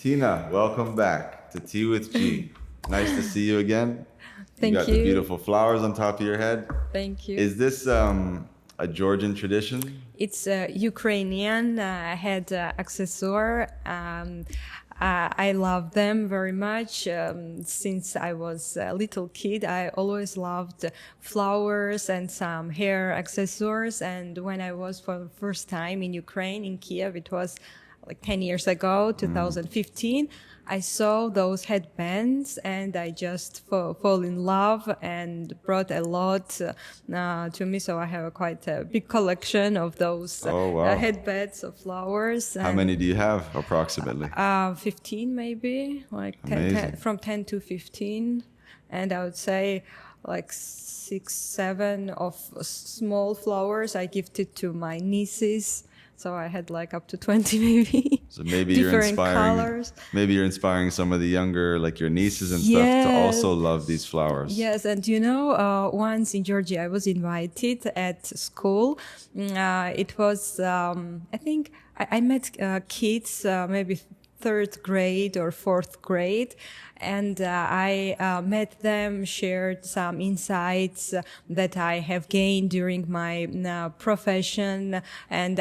Tina, welcome back to Tea with G. Nice to see you again. Thank you got the beautiful flowers on top of your head. Thank you. Is this a Georgian tradition? It's a Ukrainian head accessoire. I love them very much. Since I was a little kid, I always loved flowers and some hair accessories. And when I was for the first time in Ukraine, in Kiev, it was like 10 years ago, 2015, I saw those headbands and I just fall in love and brought a lot to me. So I have quite a big collection of those headbands of flowers. How many do you have approximately? 15 maybe, like 10, from 10 to 15. And I would say like 6, 7 of small flowers I gifted to my nieces. So I had like up to 20 maybe. So maybe different colors. Maybe you're inspiring some of the younger, like your nieces and stuff, to also love these flowers. Yes, and once in Georgia I was invited at school. It was, I think, I met kids maybe 3rd grade or 4th grade, and I met them, shared some insights that I have gained during my profession, and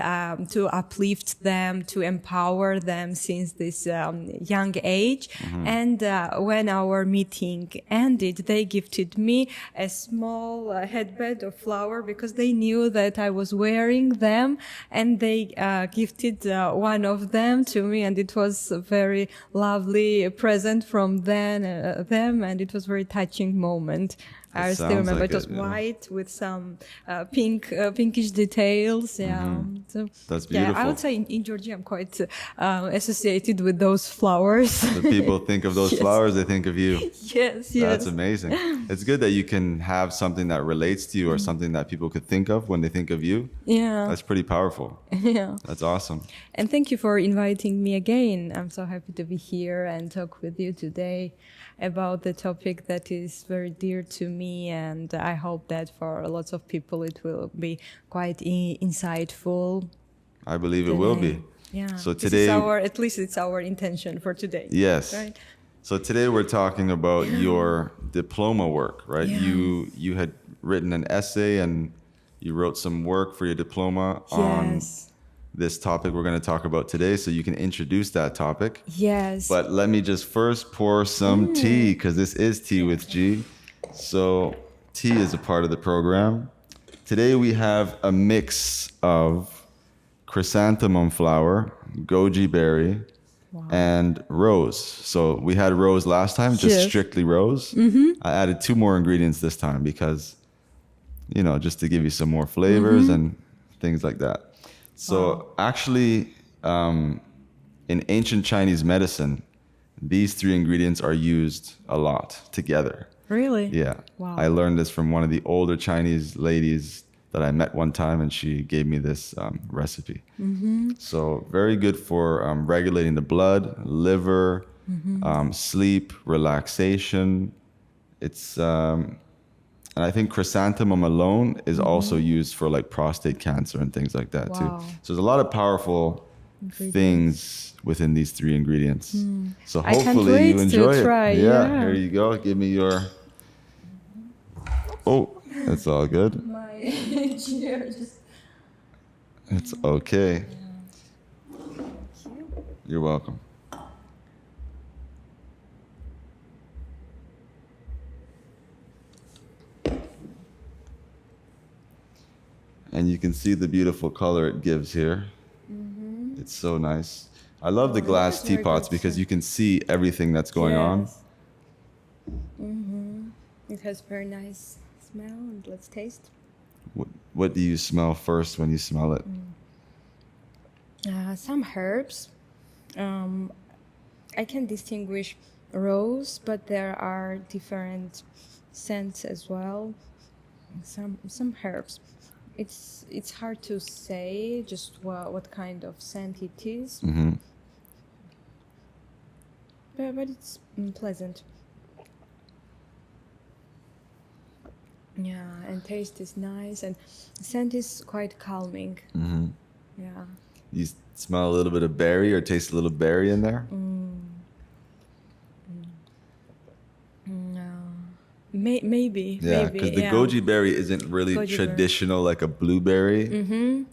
to uplift them, to empower them since this young age. And when our meeting ended, they gifted me a small headband of flower because they knew that I was wearing them, and they gifted one of them to me, and it was a very lovely present from them, and it was a very touching moment. I still remember like it was white with some pinkish details. Yeah, so, that's beautiful. Yeah, I would say in Georgia I'm quite associated with those flowers. The people think of those flowers, they think of you. Yes. That's amazing. It's good that you can have something that relates to you or something that people could think of when they think of you. Yeah. That's pretty powerful. Yeah. That's awesome. And thank you for inviting me again. I'm so happy to be here and talk with you today about the topic that is very dear to me, and I hope that for lots of people it will be quite insightful. I believe it will be. Yeah. So today, at least it's our intention for today. Yes. Right? So today we're talking about your diploma work, right? Yeah. You had written an essay and you wrote some work for your diploma on this topic we're going to talk about today, so you can introduce that topic. Yes. But let me just first pour some tea, because this is Tea with G. So tea is a part of the program. Today we have a mix of chrysanthemum flower, goji berry, and rose. So we had rose last time, just strictly rose. I added 2 more ingredients this time because, just to give you some more flavors and things like that. So actually, in ancient Chinese medicine, these 3 ingredients are used a lot together. Really? Yeah. Wow. I learned this from one of the older Chinese ladies that I met one time, and she gave me this recipe. So very good for regulating the blood, liver, sleep, relaxation. It's and I think chrysanthemum alone is also used for like prostate cancer and things like that too. So there's a lot of powerful things within these 3 ingredients. So hopefully you enjoy it. Yeah, here you go. Give me your. Oh, it's all good. My chair just. It's okay. You're welcome. And you can see the beautiful color it gives here. It's so nice. I love the glass teapots because you can see everything that's going on. It has very nice smell, and let's taste. What do you smell first when you smell it? Some herbs. I can distinguish rose, but there are different scents as well. Some herbs. It's hard to say just what kind of scent it is. But it's pleasant. Yeah, and taste is nice, and scent is quite calming. Yeah. You smell a little bit of berry or taste a little berry in there? Maybe, Yeah, because the yeah. goji berry isn't really Goji berry. traditional like a blueberry.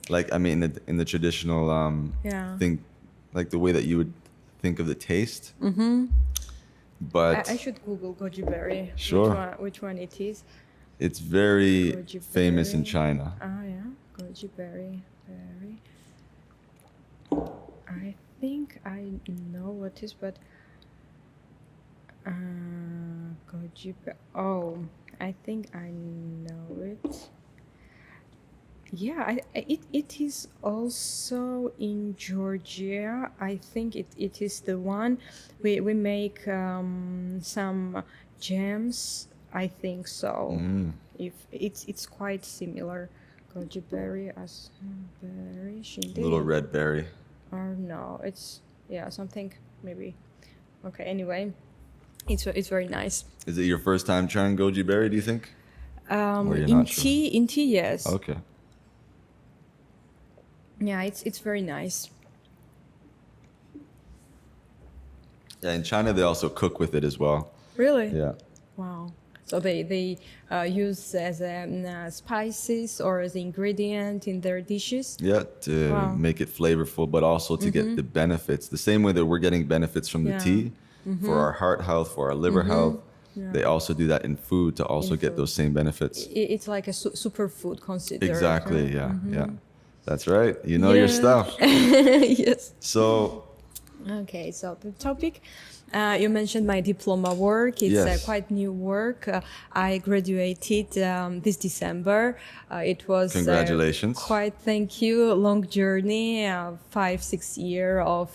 Like I mean, in the traditional Yeah. thing, like the way that you would think of the taste. But I should Google goji berry. Sure. Which one it is? it's very Goji famous in berry. China. Ah, yeah. Goji berry. I think I know what is, but goji berry. Oh, I think I know it. Yeah, it is also in Georgia. I think it is the one we make some jams. I think so. If it's quite similar, goji berry as berry shindi. Little red berry. Or no, it's something maybe. Okay, anyway, it's very nice. Is it your first time trying goji berry, do you think? Or you're In not sure? tea, yes. Okay. Yeah, it's very nice. Yeah, in China they also cook with it as well. Really? Yeah. Wow. So they use as spices or as ingredient in their dishes. Yeah, to Wow. make it flavorful, but also to get the benefits. The same way that we're getting benefits from the Yeah. tea for our heart health, for our liver health, Yeah. they also do that in food to also In get food. those same benefits. It's like a superfood considered. Exactly, right? yeah, yeah. That's right. You know your Yeah. stuff. Yes. So, Okay, so the topic, you mentioned my diploma work. It's Yes. a quite new work. I graduated this December. It was Congratulations. Quite thank you. Long journey, 5-6 year of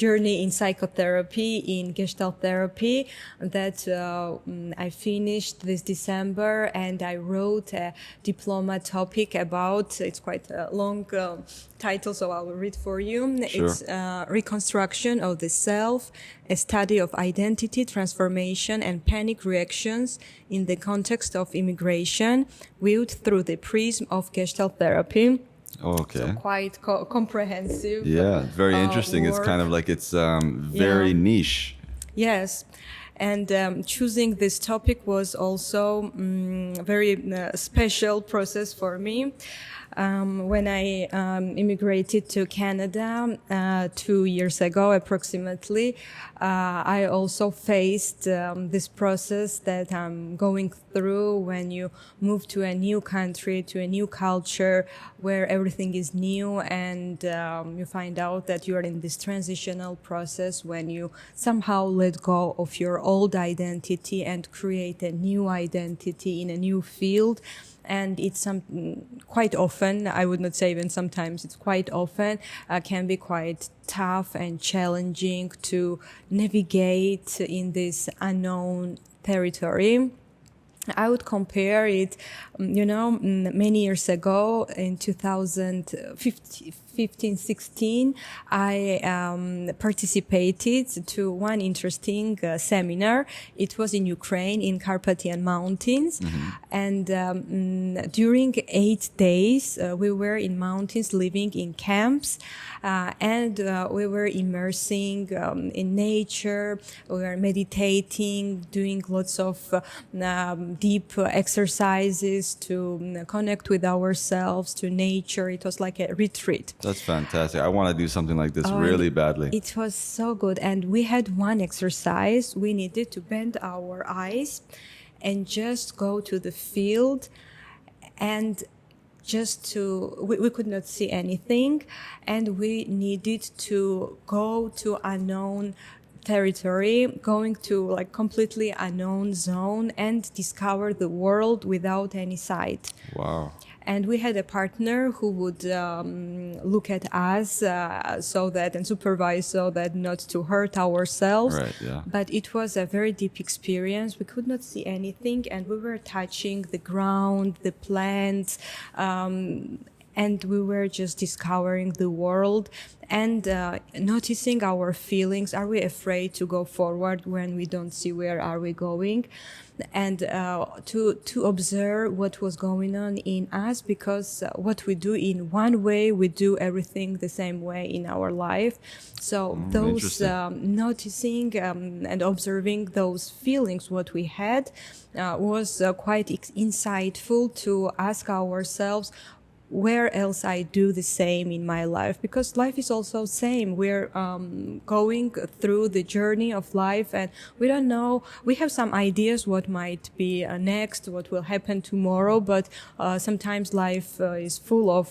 journey in psychotherapy, in Gestalt therapy. That I finished this December, and I wrote a diploma topic about. It's quite a long title, so I'll read for you. Sure. It's reconstruction of the self, a study of identity, transformation, and panic reactions in the context of immigration, viewed through the prism of Gestalt therapy. okay. Quite comprehensive. Yeah, very interesting. It's work. kind of like it's very Yeah. niche. Yes. And choosing this topic was also very special process for me. When I immigrated to Canada 2 years ago, approximately, I also faced this process that I'm going through when you move to a new country, to a new culture, where everything is new, and you find out that you are in this transitional process when you somehow let go of your old identity and create a new identity in a new field. And it's quite often, I would not say even sometimes, it's quite often can be quite tough and challenging to navigate in this unknown territory. I would compare it, many years ago in 2015-16, I participated to one interesting seminar. It was in Ukraine, in Carpathian Mountains. And during 8 days, we were in mountains, living in camps, and we were immersing in nature. We were meditating, doing lots of deep exercises to connect with ourselves, to nature. It was like a retreat. That's fantastic. I want to do something like this really badly. It was so good. And we had one exercise. We needed to bend our eyes and just go to the field, and we could not see anything, and we needed to go to unknown territory, going to like completely unknown zone and discover the world without any sight. Wow. And we had a partner who would look at us and supervise so that not to hurt ourselves. Right, yeah. But it was a very deep experience. We could not see anything, and we were touching the ground, the plants, and we were just discovering the world and noticing our feelings. Are we afraid to go forward when we don't see where are we going? And to observe what was going on in us, because what we do in one way, we do everything the same way in our life. So those noticing and observing those feelings, what we had, was quite insightful to ask ourselves, where else I do the same in my life, because life is also same. We're going through the journey of life, and we don't know. We have some ideas what might be next, what will happen tomorrow, but sometimes life is full of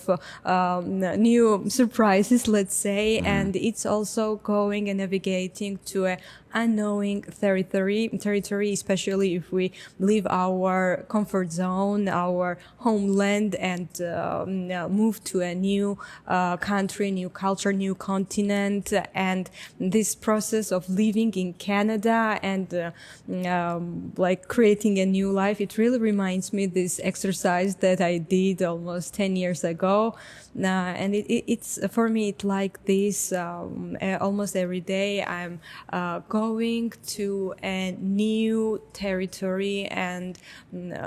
new surprises, let's say, and it's also going and navigating to a unknowing territory, especially if we leave our comfort zone, our homeland, and move to a new country, new culture, new continent. And this process of living in Canada and like creating a new life, it really reminds me this exercise that I did almost 10 years ago. And it's for me, it's like this almost every day. I'm going to a new territory and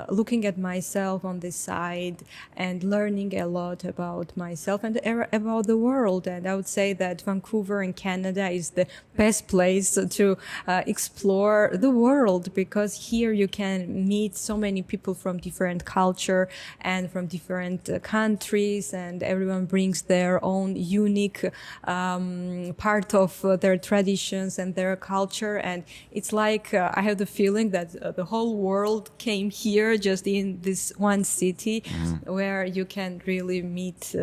looking at myself on this side and learning a lot about myself and about the world. And I would say that Vancouver in Canada is the best place to explore the world, because here you can meet so many people from different culture and from different countries, and everyone brings their own unique part of their traditions and their culture. And it's like I have the feeling that the whole world came here just in this one city, where you can really meet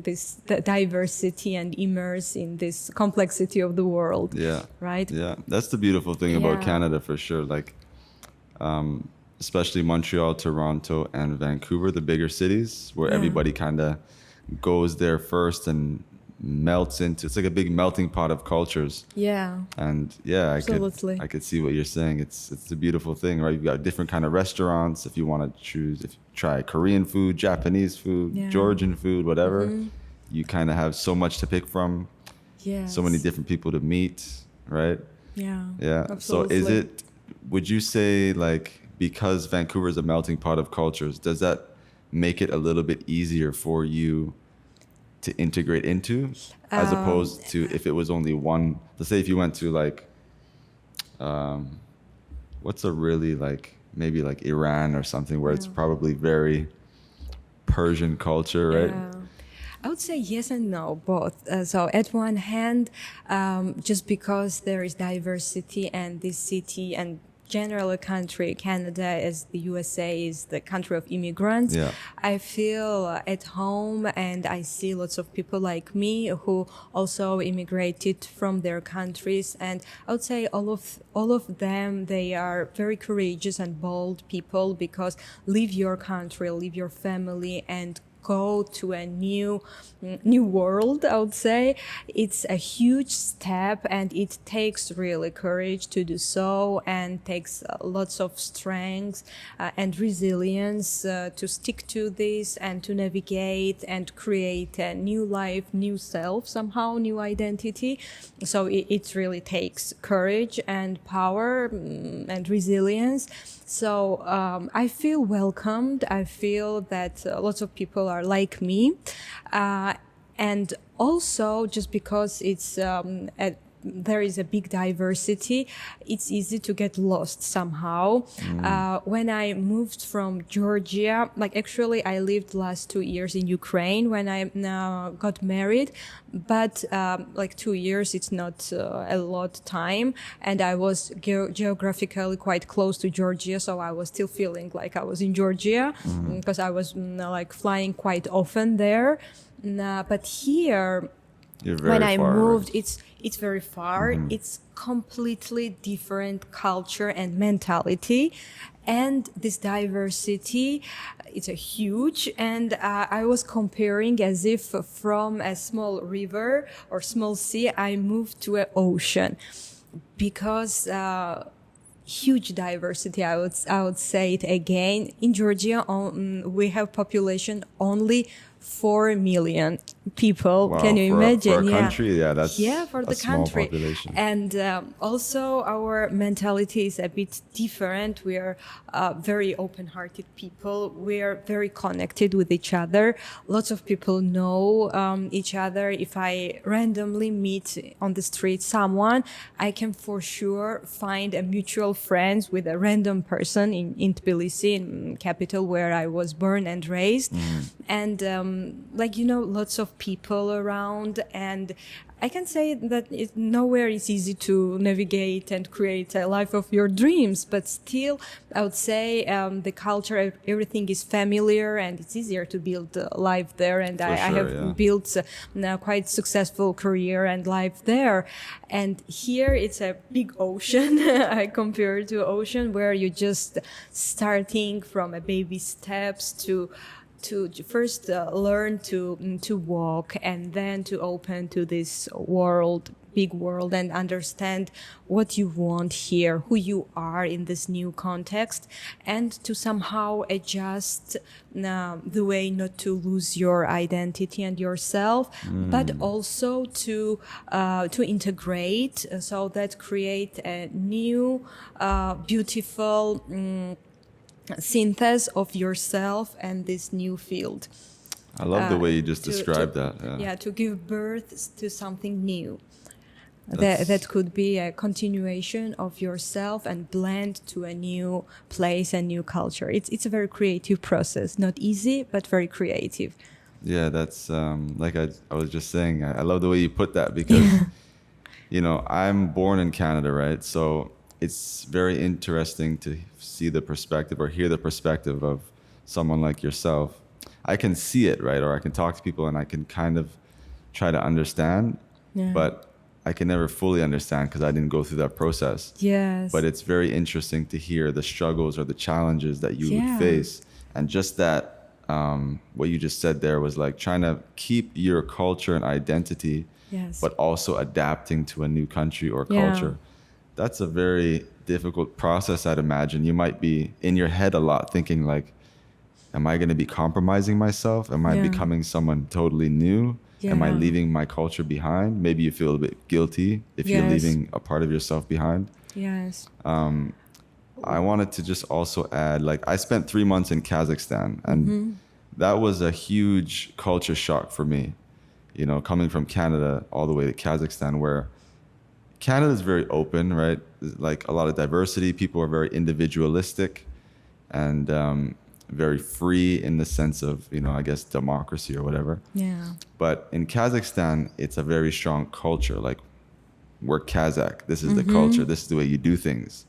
this diversity and immerse in this complexity of the world. Yeah. Right? Yeah. That's the beautiful thing about Canada, for sure. Like, especially Montreal, Toronto, and Vancouver, the bigger cities, where everybody kind of goes there first and melts into, it's like a big melting pot of cultures. Yeah. And I could see what you're saying. It's a beautiful thing, right? You've got different kind of restaurants. If you want to choose, if you try Korean food, Japanese food, Georgian food, whatever, you kind of have so much to pick from. So many different people to meet, right? Yeah. Absolutely. So would you say, like, because Vancouver is a melting pot of cultures, does that make it a little bit easier for you to integrate into, as opposed to if it was only one? Let's say if you went to like, what's a really like, maybe like Iran or something, where it's probably very Persian culture, right? Yeah. I would say yes and no, both. So at one hand, just because there is diversity and this city and general country, Canada, as the USA is the country of immigrants, I feel at home, and I see lots of people like me who also immigrated from their countries. And I would say all of them, they are very courageous and bold people, because leave your country, leave your family, and go to a new world. I would say it's a huge step, and it takes really courage to do so, and takes lots of strength and resilience to stick to this and to navigate and create a new life, new self, somehow new identity. So it really takes courage and power and resilience. So I feel welcomed. I feel that lots of people are like me. And also, just because it's there is a big diversity, it's easy to get lost somehow. When I moved from Georgia, like actually I lived last 2 years in Ukraine when I got married, but like 2 years, it's not a lot time. And I was geographically quite close to Georgia, so I was still feeling like I was in Georgia, because I was like flying quite often there. But here, when I moved, it's very far. It's completely different culture and mentality, and this diversity, it's a huge. And I was comparing as if from a small river or small sea, I moved to an ocean, because huge diversity. I would say it again. In Georgia, we have population only 4 million people. Wow, Can you for imagine? a country, yeah, that's For a the small country. population. And also our mentality is a bit different. We are very open-hearted people. We are very connected with each other. Lots of people know each other. If I randomly meet on the street someone, I can for sure find a mutual friends with a random person in Tbilisi, in capital where I was born and raised. And lots of people around, and I can say that nowhere is easy to navigate and create a life of your dreams, but still I would say the culture, everything is familiar and it's easier to build a life there. And I have built a quite successful career and life there. And here it's a big ocean. I compare to ocean where you're just starting from a baby steps to first learn to walk and then to open to this big world, and understand what you want here, who you are in this new context, and to somehow adjust the way not to lose your identity and yourself, but also to integrate, so that create a new beautiful synthesis of yourself and this new field. I love the way you just described that. Yeah, to give birth to something new. That could be a continuation of yourself and blend to a new place and new culture. It's a very creative process, not easy, but very creative. Yeah, that's like I was just saying, I love the way you put that, because I'm born in Canada, right? So it's very interesting to see the perspective or hear the perspective of someone like yourself. I can see it, right? Or I can talk to people and I can kind of try to understand, but I can never fully understand because I didn't go through that process. Yes. But it's very interesting to hear the struggles or the challenges that you would face. And just that, what you just said there was like trying to keep your culture and identity, but also adapting to a new country or culture. That's a very difficult process, I'd imagine. You might be in your head a lot thinking like, am I going to be compromising myself? Am I becoming someone totally new? Am I leaving my culture behind? Maybe you feel a bit guilty if you're leaving a part of yourself behind. Yes. I wanted to just also add, like, I spent 3 months in Kazakhstan, and that was a huge culture shock for me, coming from Canada all the way to Kazakhstan, where Canada is very open, right? Like a lot of diversity. People are very individualistic and very free in the sense of, I guess, democracy or whatever. Yeah. But in Kazakhstan, it's a very strong culture. Like, we're Kazakh. This is the culture. This is the way you do things,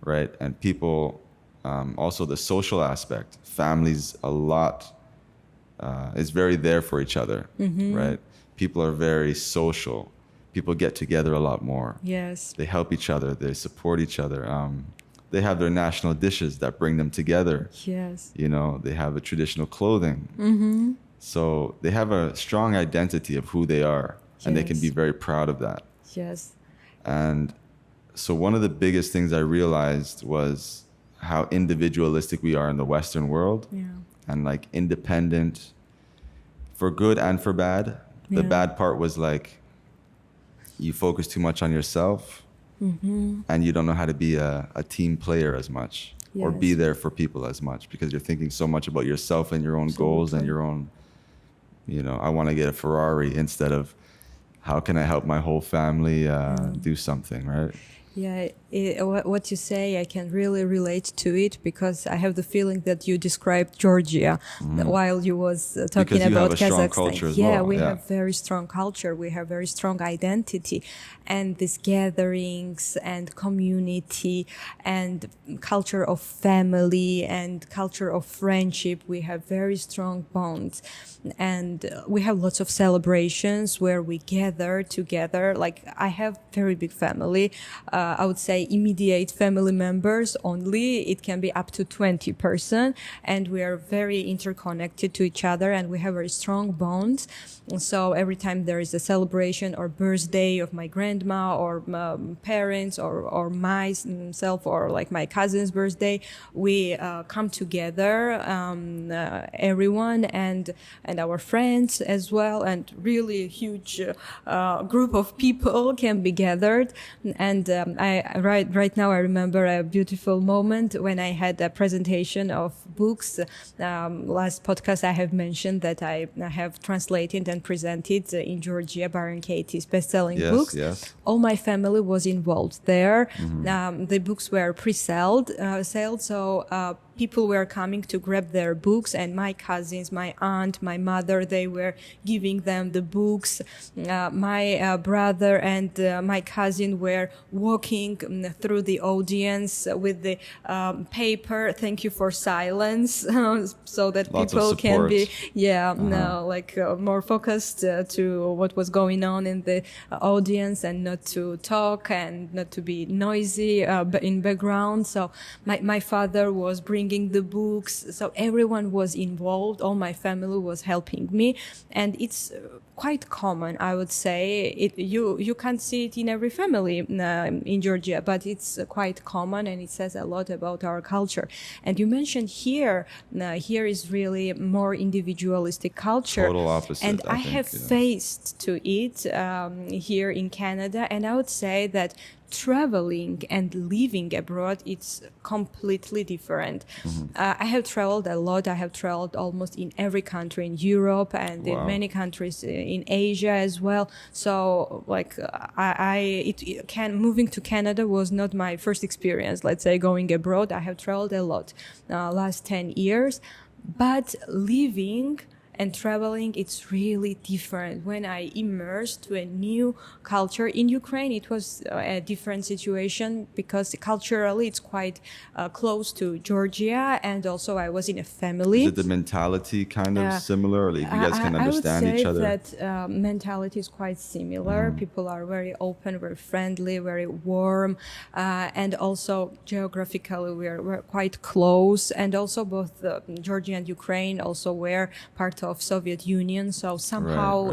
right? And people, also the social aspect, families is very there for each other, right? People are very social. People get together a lot more. Yes. They help each other. They support each other. They have their national dishes that bring them together. Yes. They have a traditional clothing. So they have a strong identity of who they are, and they can be very proud of that. Yes. And so one of the biggest things I realized was how individualistic we are in the Western world, and like independent for good and for bad. The bad part was like, you focus too much on yourself, and you don't know how to be a team player as much, or be there for people as much, because you're thinking so much about yourself and your own goals and your own, I want to get a Ferrari instead of how can I help my whole family do something, right? Yeah, what you say, I can really relate to it, because I have the feeling that you described Georgia while you was talking about Kazakhstan. Strong culture as we have very strong culture. We have very strong identity, and these gatherings and community and culture of family and culture of friendship. We have very strong bonds, and we have lots of celebrations where we gather together. Like, I have very big family. I would say, immediate family members only. It can be up to 20%, and we are very interconnected to each other, and we have very strong bonds. So every time there is a celebration or birthday of my grandma or parents or myself or like my cousin's birthday, we come together, everyone and our friends as well, and really a huge group of people can be gathered. And right now I remember a beautiful moment when I had a presentation of books. Last podcast I have mentioned that I have translated and presented in Georgia Byron Katie's best-selling books. Yes. All my family was involved there. The books were pre-sold, so people were coming to grab their books, and my cousins, my aunt, my mother, they were giving them the books. My brother and my cousin were walking through the audience with the paper, thank you for silence, so that Lots people can be more focused to what was going on in the audience and not to talk and not to be noisy in background. So my father was bringing the books, so everyone was involved. All my family was helping me, and it's quite common, I would say. You can't see it in every family in Georgia, but it's quite common, and it says a lot about our culture. And you mentioned here is really more individualistic culture. Total opposite. And I have faced to it here in Canada, and I would say that traveling and living abroad, it's completely different. I have traveled a lot. I have traveled almost in every country in Europe and in many countries in Asia as well. So moving to Canada was not my first experience, let's say, going abroad. I have traveled a lot last 10 years, but living and traveling, it's really different. When I immersed to a new culture in Ukraine, it was a different situation because culturally it's quite close to Georgia, and also I was in a family. Is it the mentality kind of similar, or like you guys can understand each other? I would say that mentality is quite similar. People are very open, very friendly, very warm, and also geographically we're quite close. And also both Georgia and Ukraine also were part of Soviet Union, so somehow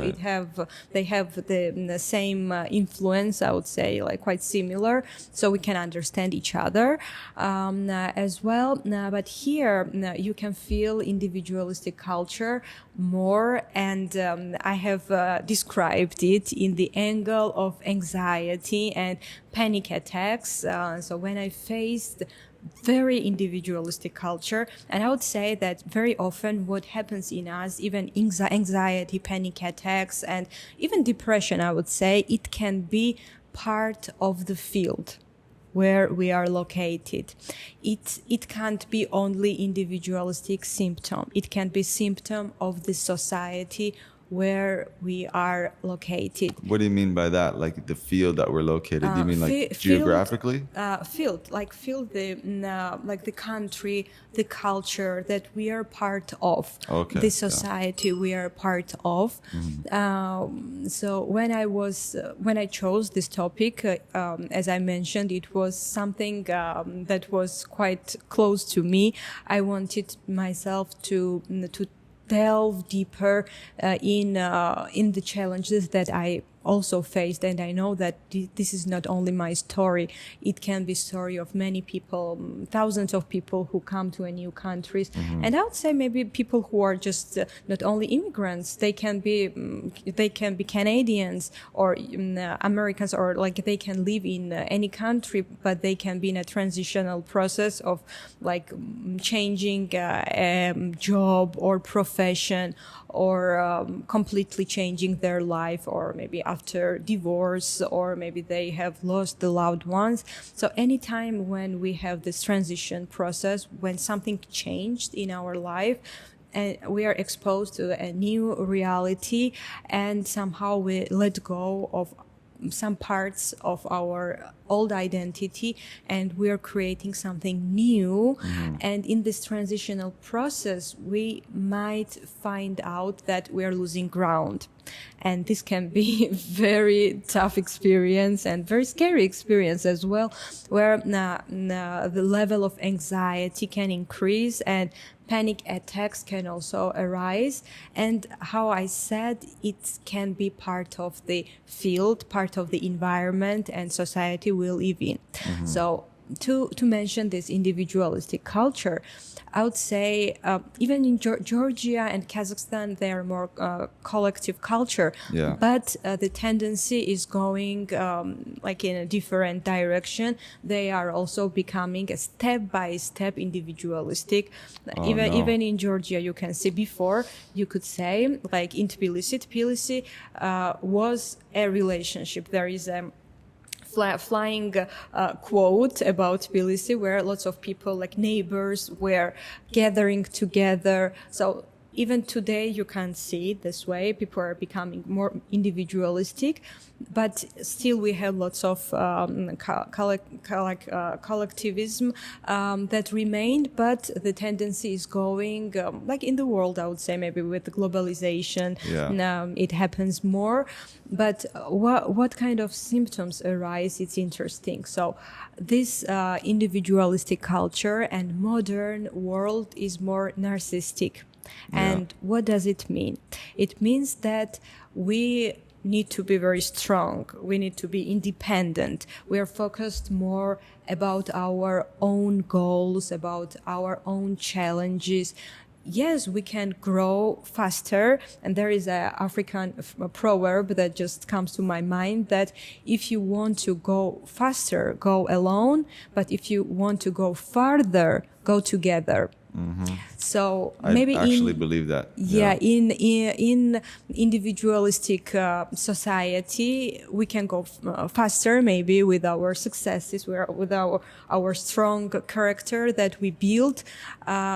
they have the same influence, I would say, like quite similar, so we can understand each other as well. But here you can feel individualistic culture more, and I have described it in the angle of anxiety and panic attacks. So when I faced very individualistic culture, and I would say that very often what happens in us, even anxiety, panic attacks, and even depression, I would say, it can be part of the field where we are located. It can't be only individualistic symptom. It can be symptom of the society where we are located. What do you mean by that? Like the field that we're located? Do you mean like geographically? Field the country, the culture that we are part of, the society we are part of. So when I chose this topic, as I mentioned, it was something that was quite close to me. I wanted myself to delve deeper in the challenges that I also faced, and I know that this is not only my story. It can be story of many people, thousands of people who come to a new countries, and I would say maybe people who are just not only immigrants. They can be Canadians or Americans, or like they can live in any country, but they can be in a transitional process of like changing a job or profession, or completely changing their life, or maybe after divorce, or maybe they have lost the loved ones. So anytime when we have this transition process, when something changed in our life, and we are exposed to a new reality, and somehow we let go of some parts of our old identity, and we are creating something new. And in this transitional process, we might find out that we are losing ground. And this can be very tough experience and very scary experience as well, where the level of anxiety can increase and panic attacks can also arise. And how I said, it can be part of the field, part of the environment and society we live in. So to mention this individualistic culture, I would say even in Georgia and Kazakhstan, they are more collective culture. Yeah. But the tendency is going like in a different direction. They are also becoming a step-by-step individualistic. Even in Georgia, you can see before, you could say, like in Tbilisi was a relationship. There is a flying quote about Tbilisi where lots of people, like neighbors, were gathering together. So even today you can see it this way. People are becoming more individualistic, but still we have lots of collectivism that remained, but the tendency is going like in the world, I would say, maybe with the globalization, it happens more. But what kind of symptoms arise, it's interesting. So this individualistic culture and modern world is more narcissistic. And what does it mean? It means that we need to be very strong. We need to be independent. We are focused more about our own goals, about our own challenges. Yes, we can grow faster. And there is an African proverb that just comes to my mind that if you want to go faster, go alone. But if you want to go farther, go together. So maybe I actually believe that. In individualistic society, we can go faster, maybe with our successes, with our strong character that we build.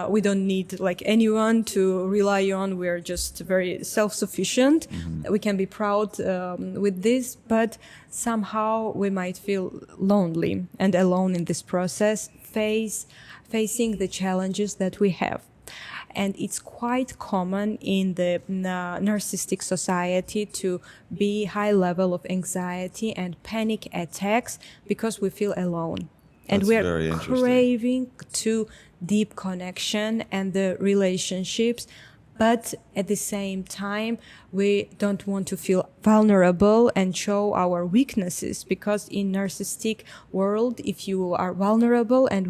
We don't need like anyone to rely on. We're just very self-sufficient. We can be proud with this, but somehow we might feel lonely and alone in this process, facing the challenges that we have. And it's quite common in the narcissistic society to be high level of anxiety and panic attacks because we feel alone. And we are craving to deep connection and the relationships. But at the same time, we don't want to feel vulnerable and show our weaknesses, because in narcissistic world, if you are vulnerable and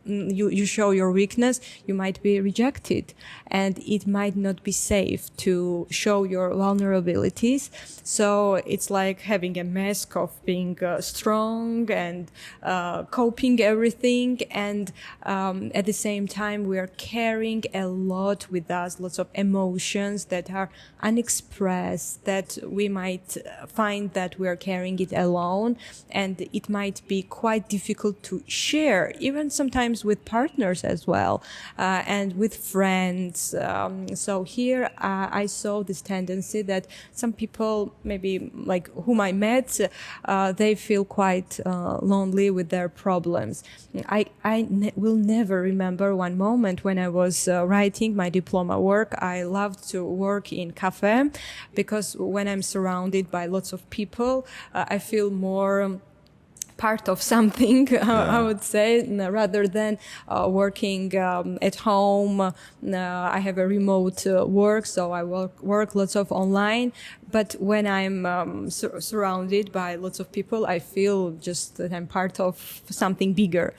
you show your weakness, you might be rejected, and it might not be safe to show your vulnerabilities. So it's like having a mask of being strong and coping everything, and at the same time we are carrying a lot with us, lots of emotions that are unexpressed, that we might find that we are carrying it alone, and it might be quite difficult to share, even sometimes with partners as well, and with friends. So here I saw this tendency that some people, maybe like whom I met, they feel quite lonely with their problems. I will never remember one moment when I was writing my diploma work. I loved to work in cafe, because when I'm surrounded by lots of people, I feel more part of something, I would say, rather than working at home. I have a remote work, so I work lots of online. But when I'm surrounded by lots of people, I feel just that I'm part of something bigger.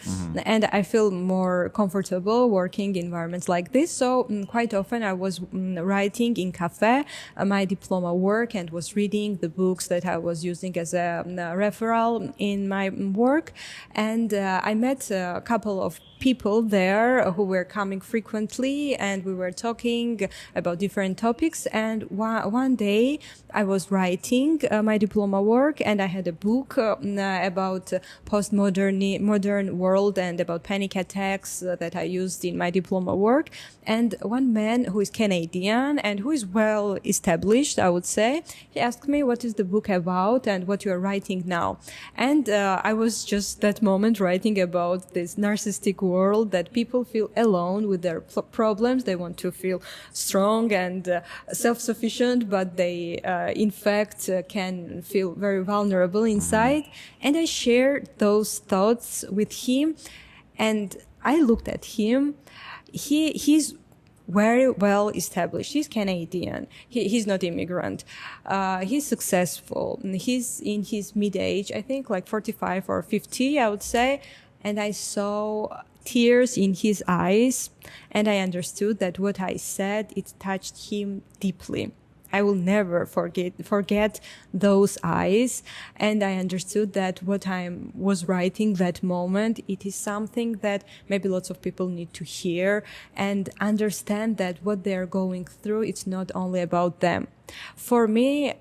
And I feel more comfortable working in environments like this. So quite often I was writing in cafe my diploma work and was reading the books that I was using as a referral in my work. And I met a couple of people there who were coming frequently, and we were talking about different topics. And one day I was writing my diploma work, and I had a book about modern world and about panic attacks that I used in my diploma work. And one man who is Canadian and who is well established, I would say, he asked me, what is the book about and what you are writing now? And I was just that moment writing about this narcissistic world that people feel alone with their problems. They want to feel strong and self-sufficient, but they in fact can feel very vulnerable inside. And I shared those thoughts with him, and I looked at him. He's very well established. He's Canadian. He's not immigrant. He's successful. He's in his mid-age, I think like 45 or 50, I would say. And I saw tears in his eyes, and I understood that what I said, it touched him deeply. I will never forget those eyes. And I understood that what I was writing that moment, it is something that maybe lots of people need to hear and understand that what they're going through, it's not only about them. For me,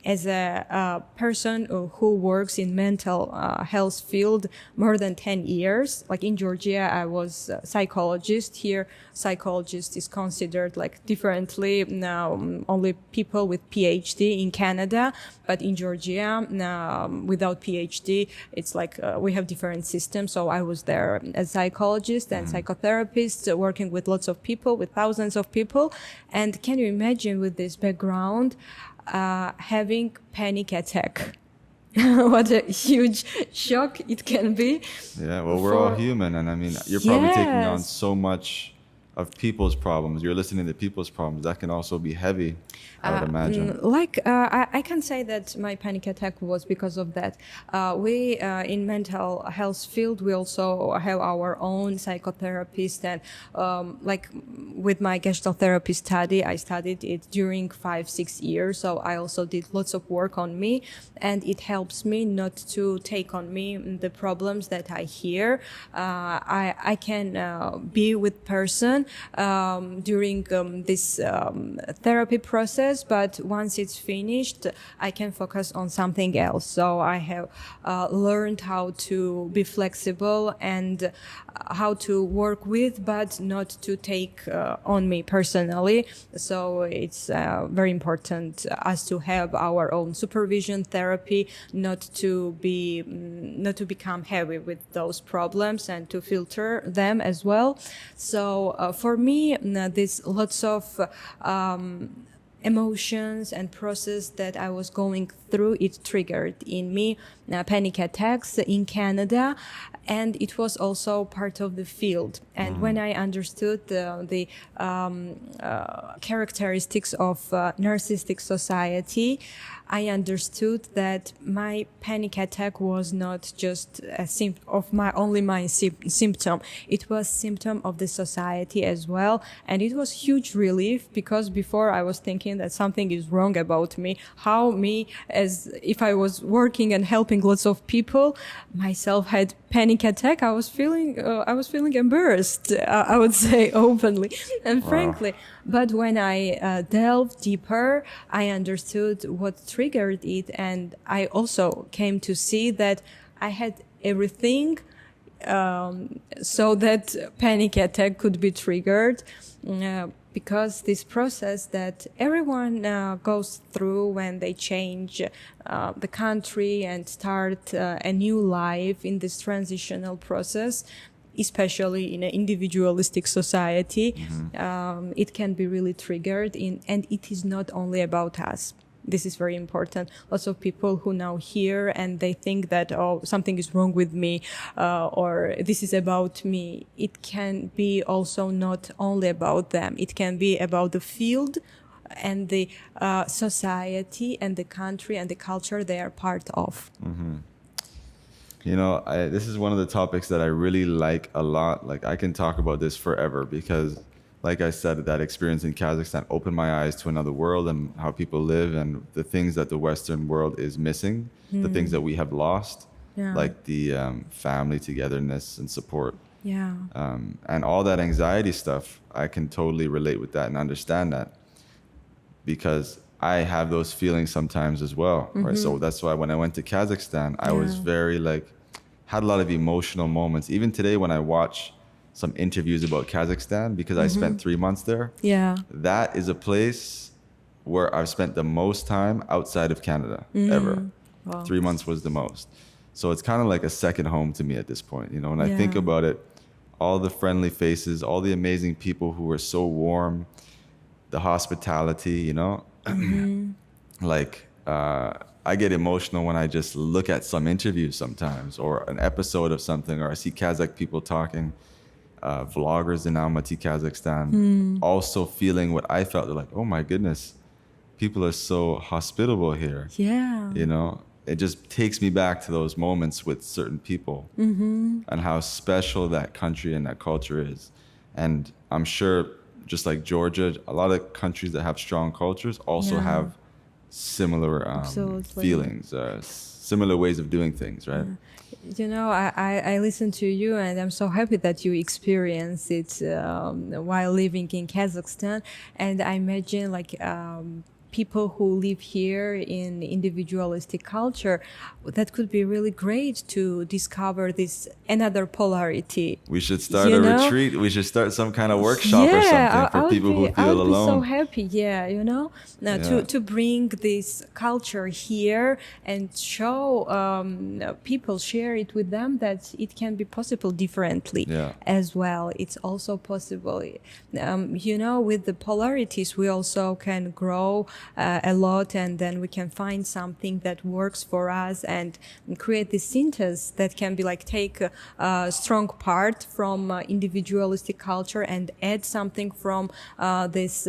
as a person who works in mental health field more than 10 years, like in Georgia, I was a psychologist. Here, psychologist is considered like differently. Now, only people with PhD in Canada, but in Georgia, without PhD, it's like we have different systems. So I was there as psychologist and psychotherapist, working with lots of people, with thousands of people. And can you imagine with this background, having panic attack? What a huge shock it can be. Yeah, well, we're all human, and I mean, you're probably taking on so much of people's problems. You're listening to people's problems. That can also be heavy, I would imagine. I can say that my panic attack was because of that. We in mental health field, we also have our own psychotherapist, and like with my Gestalt therapy study, I studied it during 5-6 years. So I also did lots of work on me, and it helps me not to take on me the problems that I hear. I can be with person during this therapy process, but once it's finished, I can focus on something else. So I have learned how to be flexible and how to work with, but not to take on me personally. So it's very important us to have our own supervision therapy, not to become heavy with those problems and to filter them as well. So for me, there's lots of emotions and process that I was going through, it triggered in me panic attacks in Canada, and it was also part of the field. And when I understood the characteristics of narcissistic society, I understood that my panic attack was not just a symptom. It was symptom of the society as well, and it was huge relief, because before I was thinking that something is wrong about me. How me, as if I was working and helping lots of people, myself had panic attack. I was feeling embarrassed. I would say openly and frankly. But when I delved deeper, I understood what triggered it, and I also came to see that I had everything so that panic attack could be triggered. Because this process that everyone goes through when they change the country and start a new life in this transitional process, especially in an individualistic society, it can be really triggered and it is not only about us. This is very important. Lots of people who now hear and they think that, oh, something is wrong with me, or this is about me. It can be also not only about them. It can be about the field and the society and the country and the culture they are part of. You know, this is one of the topics that I really like a lot. Like, I can talk about this forever because, like I said, that experience in Kazakhstan opened my eyes to another world and how people live and the things that the Western world is missing, the things that we have lost, like the family togetherness and support. And all that anxiety stuff, I can totally relate with that and understand that, because I have those feelings sometimes as well, right? So that's why when I went to Kazakhstan, I was very like, had a lot of emotional moments. Even today, when I watch some interviews about Kazakhstan, because I spent 3 months there, Yeah. that is a place where I've spent the most time outside of Canada ever. Wow. 3 months was the most. So it's kind of like a second home to me at this point, you know. When I think Yeah. about it, all the friendly faces, all the amazing people who were so warm, the hospitality, you know, like I get emotional when I just look at some interviews sometimes, or an episode of something, or I see Kazakh people talking, vloggers in Almaty, Kazakhstan, also feeling what I felt. They're like, oh my goodness, people are so hospitable here. Yeah. You know, it just takes me back to those moments with certain people and how special that country and that culture is. And I'm sure, just like Georgia, a lot of countries that have strong cultures also Yeah. have similar Absolutely. feelings, similar ways of doing things, right? You know, I listen to you, and I'm so happy that you experience it while living in Kazakhstan. And I imagine, like, people who live here in individualistic culture, that could be really great to discover this another polarity. We should start You a know? retreat. We should start some kind of workshop or something for people who I feel would be so alone. happy, yeah, you know, now Yeah. to bring this culture here and show people, share it with them, that it can be possible differently Yeah. as well. It's also possible, you know, with the polarities, we also can grow a lot, and then we can find something that works for us and create this synthesis that can be like take a strong part from individualistic culture and add something from this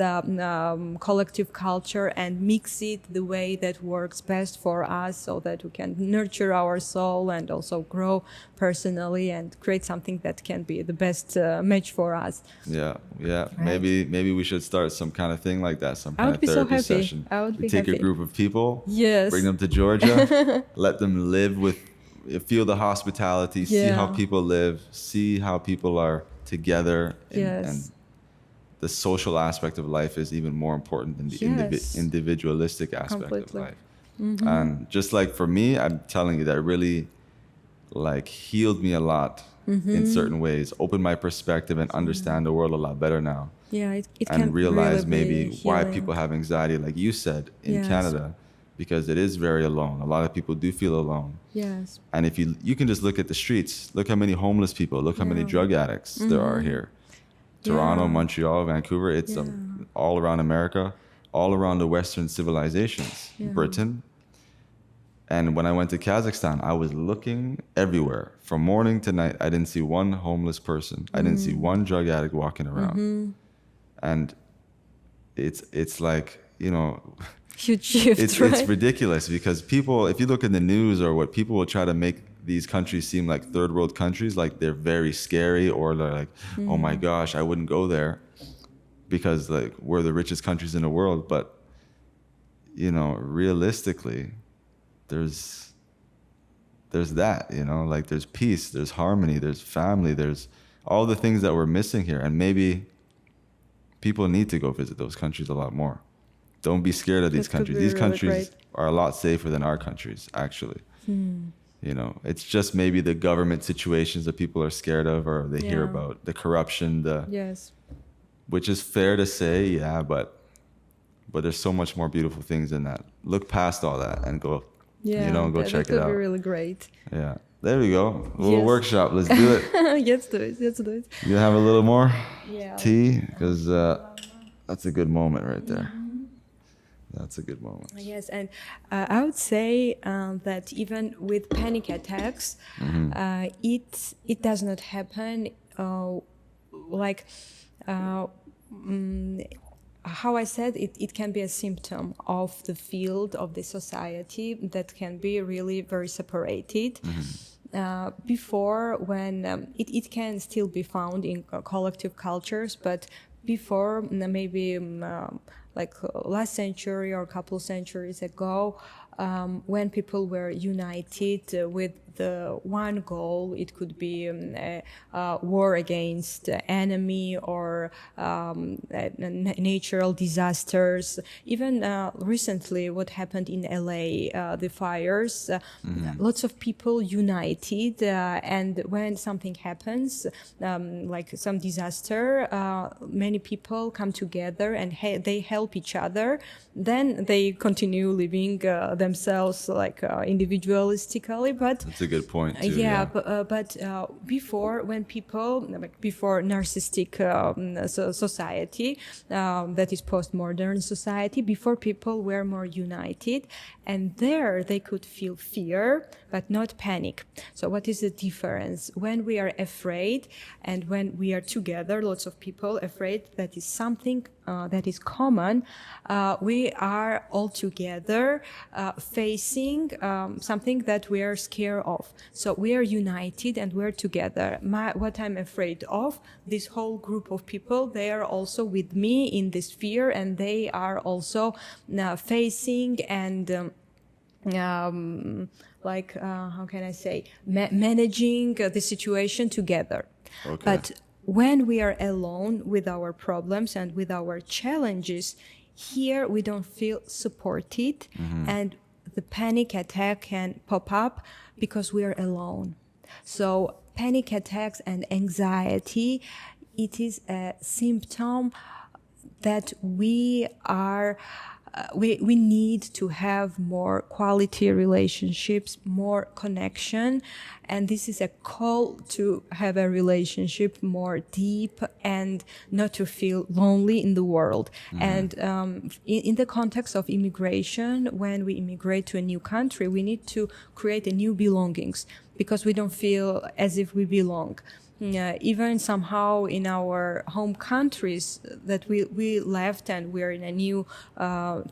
collective culture and mix it the way that works best for us, so that we can nurture our soul and also grow personally and create something that can be the best match for us. Yeah, yeah. Right. Maybe we should start some kind of thing like that, some I kind would of be so therapy happy. session. I would We be take happy. a group of people, Yes. bring them to Georgia, let them live with, feel the hospitality, see how Yeah. people live, see how people are together, Yes. and the social aspect of life is even more important than the Yes. individualistic aspect Completely. of life. And just like for me, I'm telling you, that really like healed me a lot in certain ways, opened my perspective and understand the world a lot better now. Yeah, it And can realize really maybe be why healing. people have anxiety, like you said, in Yes. Canada, because it is very alone. A lot of people do feel alone. Yes. And if you can just look at the streets, look how many homeless people, look how many Yeah. drug addicts there are here. Toronto, Yeah. Montreal, Vancouver, it's Yeah. all around America, all around the Western civilizations, Yeah. Britain. And when I went to Kazakhstan, I was looking everywhere. From morning to night, I didn't see one homeless person. I didn't see one drug addict walking around. And it's like, you know, Huge shift, it's right? ridiculous, because people, if you look in the news or what, people will try to make these countries seem like third world countries, like they're very scary, or they're like, oh my gosh, I wouldn't go there because like we're the richest countries in the world. But you know, realistically, there's that, you know, like there's peace, there's harmony, there's family, there's all the things that we're missing here. And maybe people need to go visit those countries a lot more. Don't be scared of these That could countries. be These really countries great. are a lot safer than our countries, actually. You know, it's just maybe the government situations that people are scared of, or they hear Yeah. about the corruption, Yes. which is fair to say, yeah, but there's so much more beautiful things in that. Look past all that and go, Yeah. you know, go that check it could out. be really great. Yeah, there we go. A little Yes. workshop. Let's do it. Let's do it. Let's do it. You have a little more Yeah. tea, because that's a good moment right there. That's a good moment. Yes, and I would say that even with panic attacks, it does not happen like how I said, it can be a symptom of the field of the society that can be really very separated. Before, when it can still be found in collective cultures, but before, maybe like last century or a couple of centuries ago, when people were united with the one goal. It could be a war against the enemy or natural disasters. Even recently, what happened in LA, the fires, lots of people united, and when something happens, like some disaster, many people come together and they help each other. Then they continue living themselves like individualistically, but That's a good point too. but before, when people, like before narcissistic society, that is postmodern society, before people were more united, and there they could feel fear but not panic. So what is the difference? When we are afraid and when we are together, lots of people afraid, that is something that is common. We are all together facing something that we are scared of. So we are united and we're together. What I'm afraid of, this whole group of people, they are also with me in this fear, and they are also facing and how can I say, managing the situation together. Okay. But when we are alone with our problems and with our challenges, here we don't feel supported, and the panic attack can pop up because we are alone. So panic attacks and anxiety, it is a symptom that we are we need to have more quality relationships, more connection, and this is a call to have a relationship more deep and not to feel lonely in the world. And in the context of immigration, when we immigrate to a new country, we need to create a new belongings, because we don't feel as if we belong. Even somehow in our home countries that we left, and we're in a new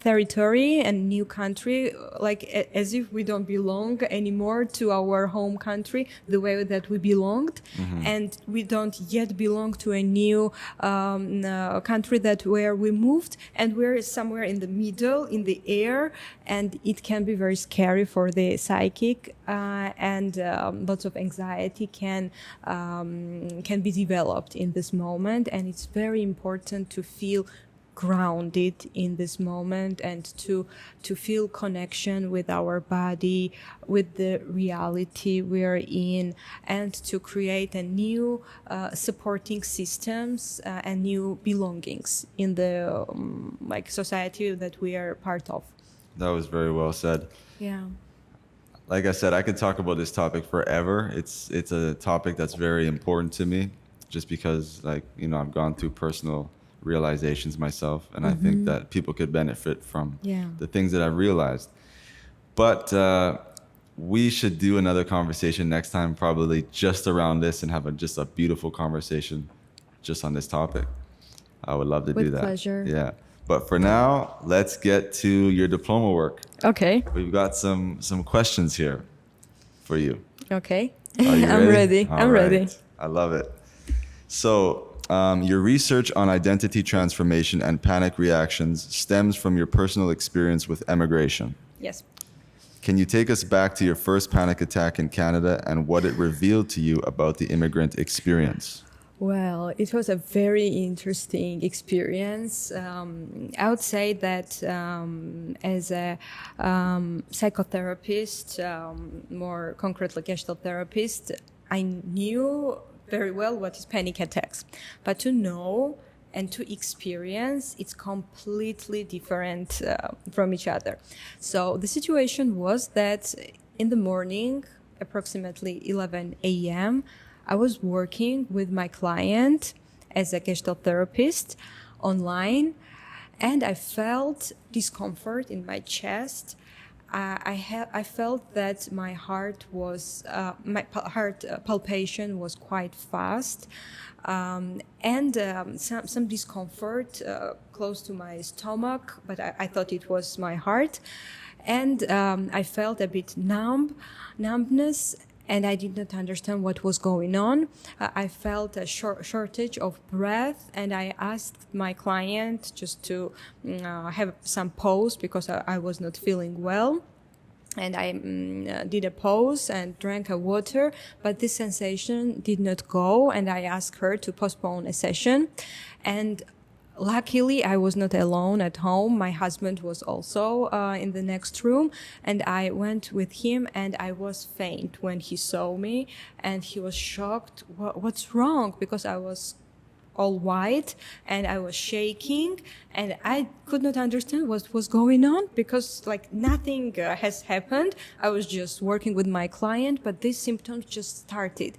territory and new country, like as if we don't belong anymore to our home country the way that we belonged. And we don't yet belong to a new country that where we moved, and we're somewhere in the middle, in the air, and it can be very scary for the psychic, and lots of anxiety can be developed in this moment. And it's very important to feel grounded in this moment, and to feel connection with our body, with the reality we're in, and to create a new supporting systems and new belongings in the society that we are part of. That was very well said. Yeah. Like I said, I could talk about this topic forever. It's a topic that's very important to me, just because, I've gone through personal realizations myself, and I think that people could benefit from the things that I've realized. But we should do another conversation next time, probably just around this, and have just a beautiful conversation just on this topic. I would love to do that. With pleasure. Yeah. But for now, let's get to your diploma work. Okay. We've got some questions here for you. Okay. Are you I'm ready. All I'm ready. I love it. So your research on identity transformation and panic reactions stems from your personal experience with emigration. Yes. Can you take us back to your first panic attack in Canada and what it revealed to you about the immigrant experience? Well, it was a very interesting experience. I would say that as a psychotherapist, more concretely Gestalt therapist, I knew very well what is panic attacks. But to know and to experience, it's completely different from each other. So the situation was that in the morning, approximately 11 a.m., I was working with my client as a Gestalt therapist online, and I felt discomfort in my chest. I felt that my heart palpation was quite fast, and some discomfort close to my stomach, but I thought it was my heart, and I felt a bit numbness. And I did not understand what was going on. I felt a shortage of breath, and I asked my client just to have some pause because I was not feeling well. and I did a pause and drank a water, but this sensation did not go, and I asked her to postpone a session. And luckily, I was not alone at home. My husband was also in the next room, and I went with him, and I was faint when he saw me, and he was shocked. What's wrong? Because I was all white and I was shaking, and I could not understand what was going on, because like nothing has happened. I was just working with my client, but these symptoms just started.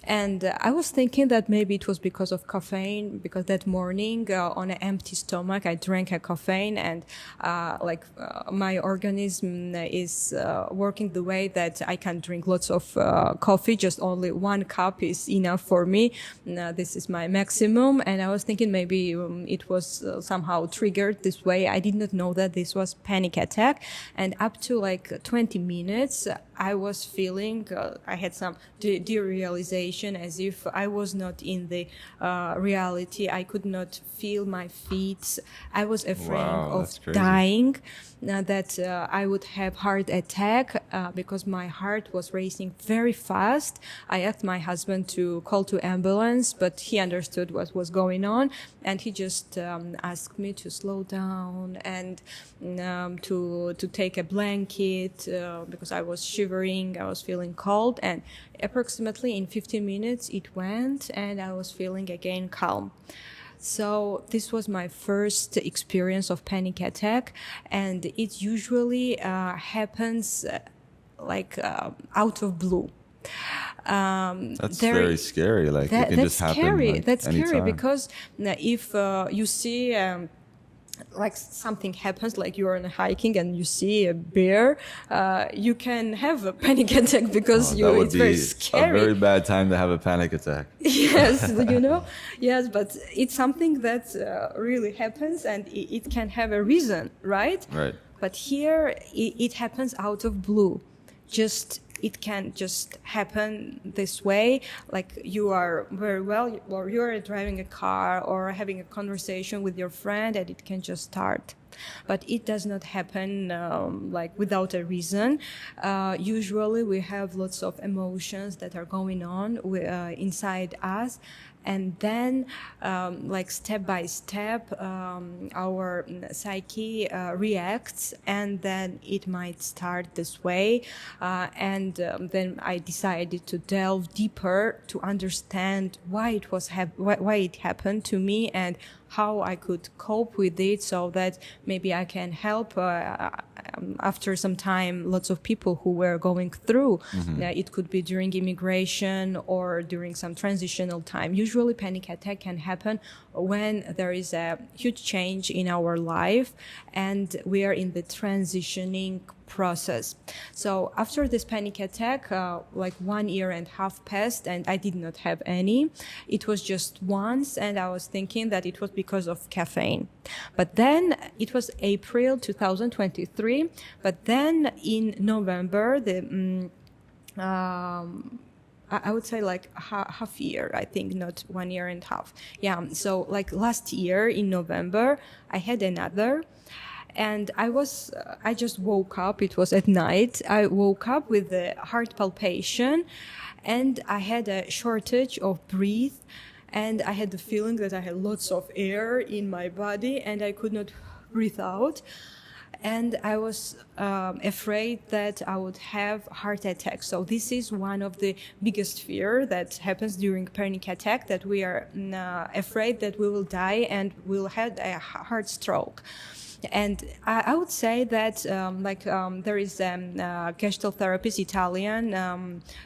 And I was thinking that maybe it was because of caffeine, because that morning on an empty stomach I drank a caffeine, and my organism is working the way that I can drink lots of coffee. Just only 1 cup is enough for me. This is my maximum, and I was thinking maybe it was somehow triggered this way. I did not know that this was panic attack, and up to like 20 minutes I was feeling I had some derealization, as if I was not in the reality. I could not feel my feet. I was afraid of dying, that I would have heart attack because my heart was racing very fast. I asked my husband to call to ambulance, but he understood what was going on, and he just asked me to slow down and to take a blanket because I was shivering, I was feeling cold, and approximately in 15 minutes it went, and I was feeling again calm. So this was my first experience of panic attack, and it usually happens out of blue. That's very scary. Like it can just happen. That's anytime. scary, because if you see like something happens, like you are hiking and you see a bear, you can have a panic attack, because it's very scary. A very bad time to have a panic attack. Yes, yes, but it's something that really happens, and it can have a reason, right? Right. But here it happens out of blue. It can just happen this way, like you are very well, or you are driving a car or having a conversation with your friend, and it can just start. But it does not happen without a reason. Usually we have lots of emotions that are going on inside us, and then step by step our psyche reacts, and then it might start this way, and then I decided to delve deeper to understand why it happened to me, and how I could cope with it, so that maybe I can help after some time lots of people who were going through. It could be during immigration or during some transitional time. Usually panic attack can happen when there is a huge change in our life and we are in the transitioning process. So after this panic attack, 1.5 years passed, and I did not have any. It was just once, and I was thinking that it was because of caffeine. But then it was April 2023. But then in November, I would say half year, I think, not 1.5 years. Yeah. So last year in November, I had another. And I just woke up. It was at night. I woke up with a heart palpitation, and I had a shortage of breath, and I had the feeling that I had lots of air in my body, and I could not breathe out. And I was afraid that I would have heart attack. So this is one of the biggest fear that happens during panic attack, that we are afraid that we will die and we'll have a heart stroke. And I would say that there is a Gestalt therapist, Italian,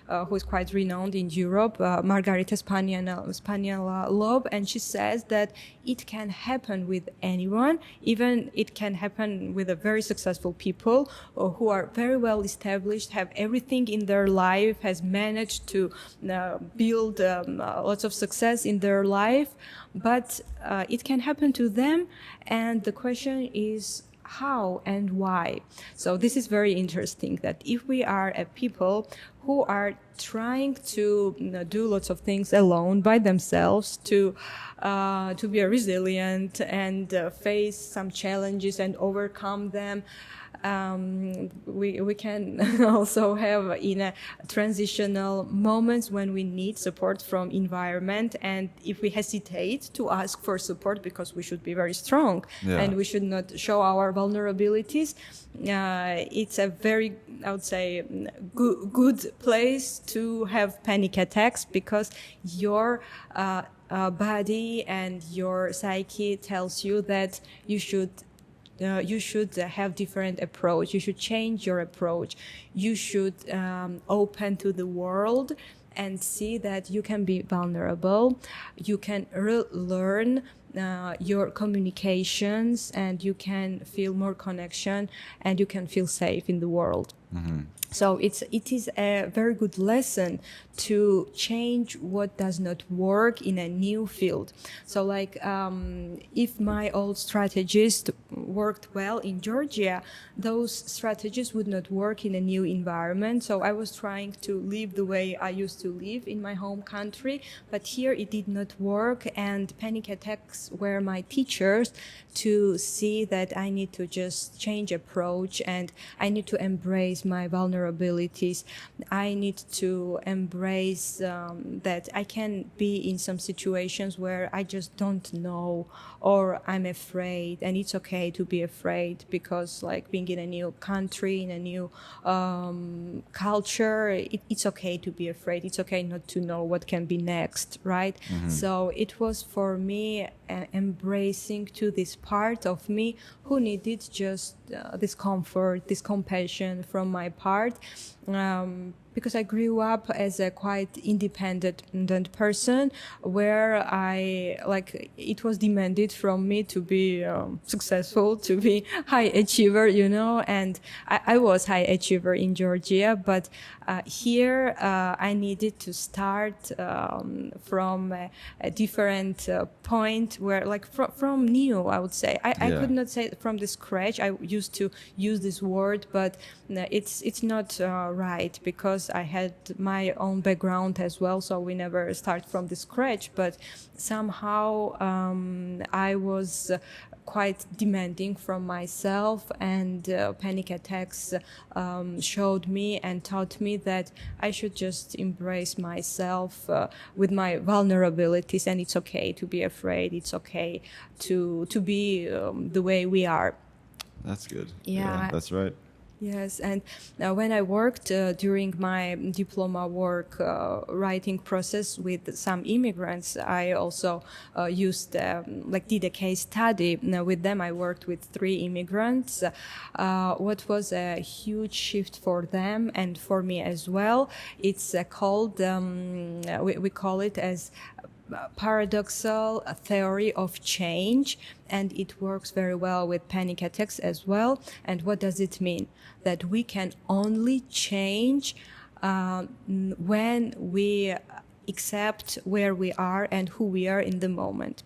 who is quite renowned in Europe, Margarita Spagnola, and she says that it can happen with anyone. Even it can happen with a very successful people who are very well established, have everything in their life, has managed to build lots of success in their life. But it can happen to them, and the question is how and why. So this is very interesting, that if we are a people who are trying to do lots of things alone by themselves to be resilient and face some challenges and overcome them. We can also have in a transitional moments when we need support from environment, and if we hesitate to ask for support because we should be very strong and we should not show our vulnerabilities, it's a very, I would say, good place to have panic attacks, because your body and your psyche tells you that you should have different approach. You should change your approach. You should open to the world and see that you can be vulnerable. You can learn your communications, and you can feel more connection, and you can feel safe in the world. Mm-hmm. So it is a very good lesson to change what does not work in a new field. So like if my old strategies worked well in Georgia, those strategies would not work in a new environment. So I was trying to live the way I used to live in my home country, but here it did not work, and panic attacks were my teachers to see that I need to just change approach, and I need to embrace my vulnerabilities. I need to embrace that I can be in some situations where I just don't know, or I'm afraid, and it's okay to be afraid, because like being in a new country, in a new culture, it's okay to be afraid. It's okay not to know what can be next, right? Mm-hmm. So it was for me embracing to this part of me who needed just this comfort, this compassion from my part, because I grew up as a quite independent person, where it was demanded from me to be successful, to be high achiever, and I was high achiever in Georgia, but here I needed to start from a different point, where like from new, I would say. I could not say from the scratch. I used to use this word, but it's not right, because I had my own background as well, so we never start from the scratch. But somehow I was quite demanding from myself, and panic attacks showed me and taught me that I should just embrace myself with my vulnerabilities, and it's okay to be afraid. It's okay to be the way we are. That's good. Yeah, that's right. Yes, and when I worked during my diploma work writing process with some immigrants, I also did a case study. Now, with them, I worked with 3 immigrants. What was a huge shift for them and for me as well? It's called we call it as paradoxal theory of change, and it works very well with panic attacks as well. And what does it mean? That we can only change when we accept where we are and who we are in the moment.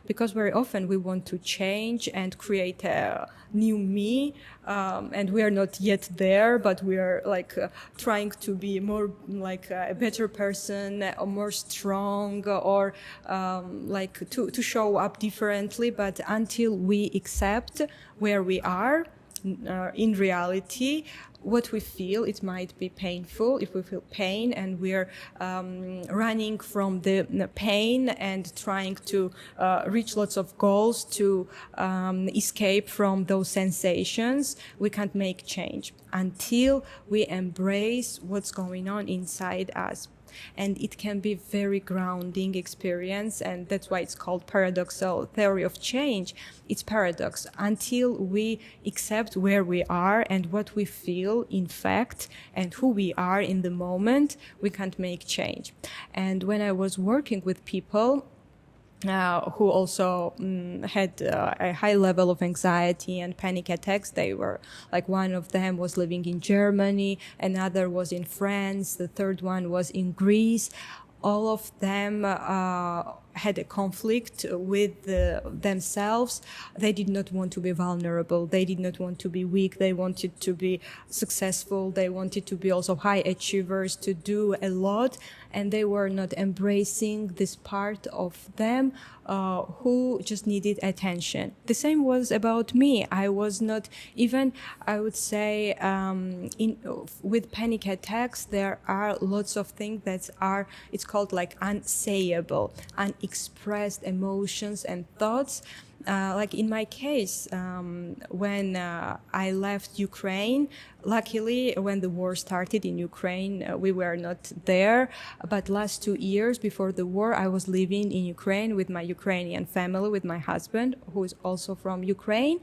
Because very often we want to change and create a new me, and we are not yet there, but we are trying to be more like a better person, or more strong, or to show up differently. But until we accept where we are in reality, what we feel, it might be painful. If we feel pain and we're running from the pain and trying to reach lots of goals to escape from those sensations, we can't make change until we embrace what's going on inside us. And it can be very grounding experience, and that's why it's called paradoxal theory of change. It's paradox. Until we accept where we are and what we feel in fact and who we are in the moment, we can't make change. And when I was working with people who also had a high level of anxiety and panic attacks. They were one of them was living in Germany, another was in France, the third one was in Greece. All of them had a conflict with themselves. They did not want to be vulnerable. They did not want to be weak. They wanted to be successful. They wanted to be also high achievers, to do a lot. And they were not embracing this part of them who just needed attention. The same was about me. I was not even, I would say, with panic attacks, there are lots of things that are, it's called like unsayable, unexpressed emotions and thoughts. Like in my case, when I left Ukraine, luckily when the war started in Ukraine, we were not there. But last 2 years before the war, I was living in Ukraine with my Ukrainian family, with my husband, who is also from Ukraine.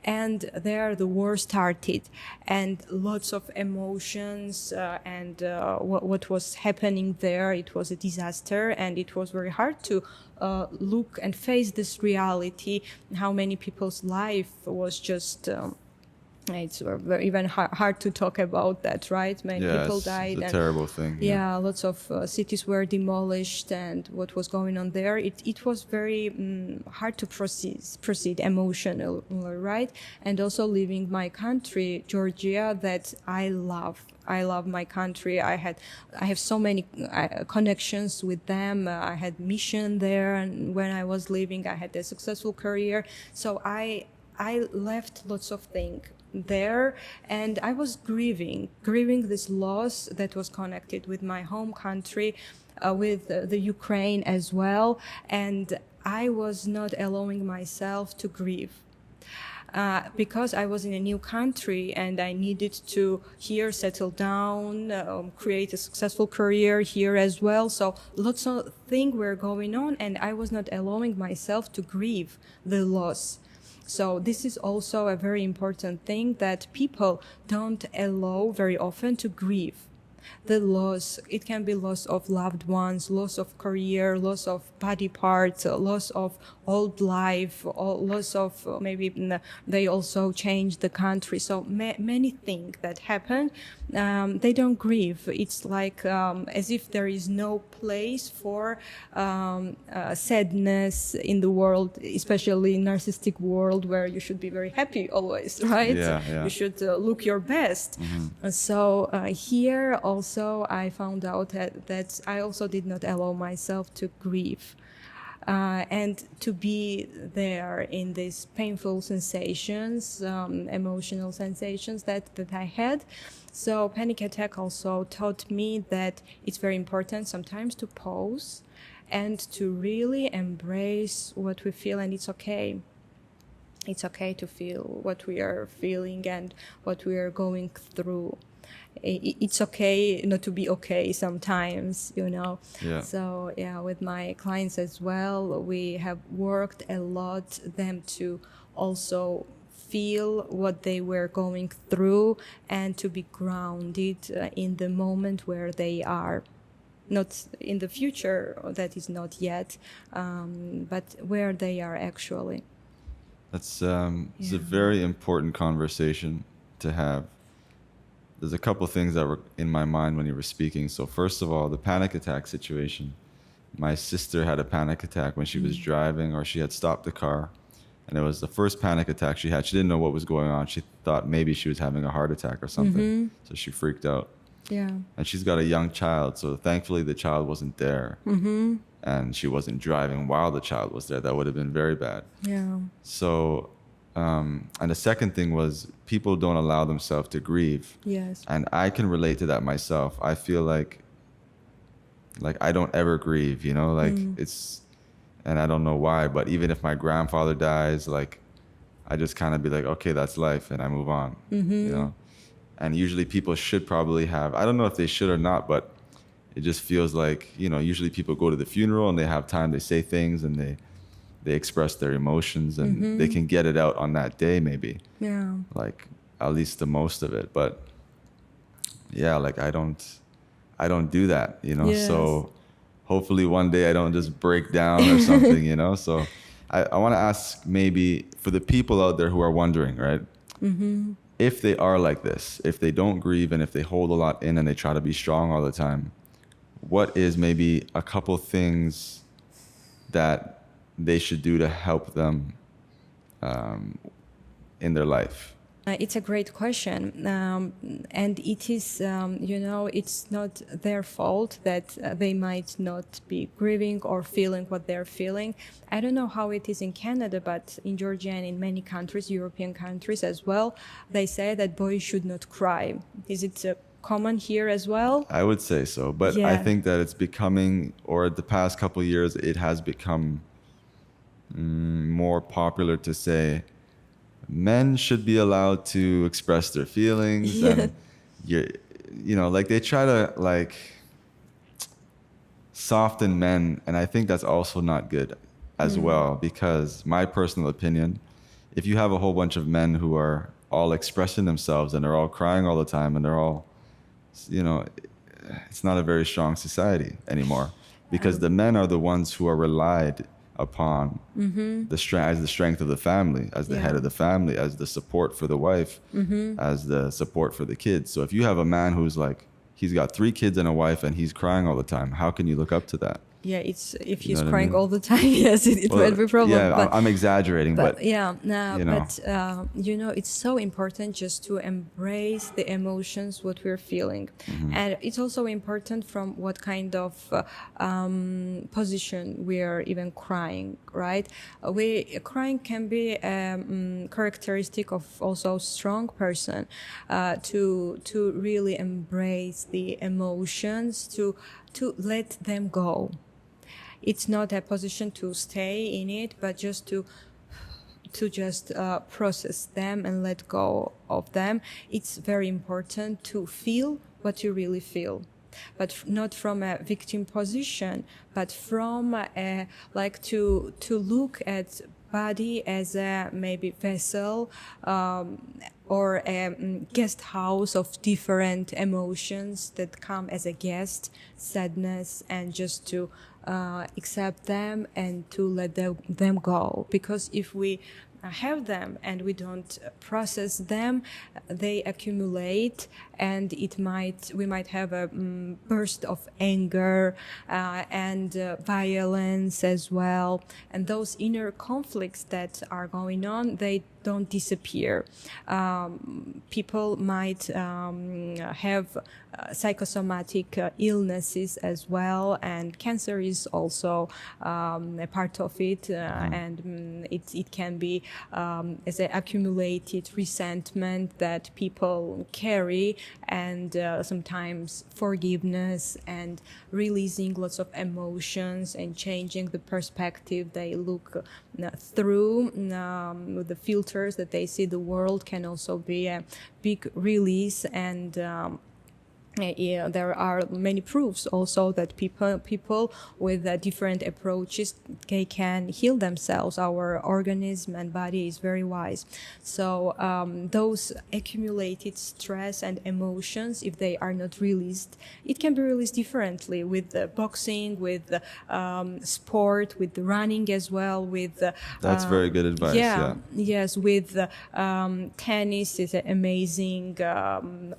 And there the war started. And lots of emotions and what was happening there, it was a disaster. And it was very hard to look and face this reality, how many people's life was just it's even hard to talk about that, right? Many people died. It's a terrible thing. Yeah, lots of cities were demolished, and what was going on there, it was very hard to proceed emotionally, right? And also leaving my country, Georgia, that I love. I love my country. I have so many connections with them. I had mission there, and when I was leaving, I had a successful career. So I left lots of things there, and I was grieving this loss that was connected with my home country, with the Ukraine as well, and I was not allowing myself to grieve. Because I was in a new country and I needed to here settle down, create a successful career here as well. So lots of things were going on, and I was not allowing myself to grieve the loss. So this is also a very important thing that people don't allow very often to grieve. The loss, it can be loss of loved ones, loss of career, loss of body parts, loss of old life, loss of maybe they also changed the country. So many things that happen, they don't grieve. It's like as if there is no place for sadness in the world, especially in narcissistic world where you should be very happy always, right? Yeah. You should look your best. Mm-hmm. So here also I found out that I also did not allow myself to grieve. And to be there in these painful sensations, emotional sensations that I had. So panic attack also taught me that it's very important sometimes to pause and to really embrace what we feel, and it's okay. It's okay to feel what we are feeling and what we are going through. It's okay not to be okay sometimes, you know. Yeah. So yeah, with my clients as well, we have worked a lot them to also feel what they were going through and to be grounded in the moment where they are. Not in the future, that is not yet, but where they are actually. It's a very important conversation to have. There's a couple things that were in my mind when you were speaking. So first of all, the panic attack situation. My sister had a panic attack when she was driving, or she had stopped the car. And it was the first panic attack she had. She didn't know what was going on. She thought maybe she was having a heart attack or something. So she freaked out. Yeah. And she's got a young child. So thankfully the child wasn't there. And she wasn't driving while the child was there. That would have been very bad. Yeah. So, and the second thing was people don't allow themselves to grieve. Yes. And I can relate to that myself. I feel like I don't ever grieve, you know, like it's, and I don't know why, but even if my grandfather dies, like I just kind of be like, okay, that's life, and I move on, you know. And usually people should probably have, I don't know if they should or not, but it just feels like, you know, usually people go to the funeral and they have time, they say things and they express their emotions and they can get it out on that day maybe. Yeah. Like at least the most of it. But yeah, like I don't do that, you know. Yes. So hopefully one day I don't just break down or something, you know. So I want to ask maybe for the people out there who are wondering, right? If they are like this, if they don't grieve and if they hold a lot in and they try to be strong all the time, what is maybe a couple things that they should do to help them in their life? It's a great question, and it is, it's not their fault that they might not be grieving or feeling what they're feeling. I don't know how it is in Canada, but in Georgia and in many countries, European countries as well, they say that boys should not cry. Is it common here as well? I would say so, but I think that it's becoming, or the past couple of years, it has become more popular to say men should be allowed to express their feelings. And like they try to like soften men, and I think that's also not good as well, because my personal opinion, if you have a whole bunch of men who are all expressing themselves and they're all crying all the time and they're all, it's not a very strong society anymore, because the men are the ones who are relied upon as the strength of the family, as the head of the family, as the support for the wife, as the support for the kids. So if you have a man who's like, he's got 3 kids and a wife and he's crying all the time, how can you look up to that? Yeah, it's if he's crying all the time, yes, it might be a problem. Yeah, but, I'm exaggerating, but it's so important just to embrace the emotions, what we're feeling. And it's also important from what kind of position we are even crying, right? Crying can be a characteristic of also strong person, to really embrace the emotions, to let them go. It's not a position to stay in it, but just to process them and let go of them. It's very important to feel what you really feel, but not from a victim position, but from to look at body as a maybe vessel, or a guest house of different emotions that come as a guest, sadness, and just to accept them and to let them go. Because if we have them and we don't process them, they accumulate, and we might have a burst of anger and violence as well. And those inner conflicts that are going on, they don't disappear. People might have psychosomatic illnesses as well, and cancer is also a part of it, and it can be as an accumulated resentment that people carry, and sometimes forgiveness and releasing lots of emotions and changing the perspective they look through, with the filters that they see the world, can also be a big release. And there are many proofs also that people with different approaches, they can heal themselves. Our organism and body is very wise. So those accumulated stress and emotions, if they are not released, it can be released differently with boxing, with sport, with running as well, with that's very good advice. Yes, with tennis is an amazing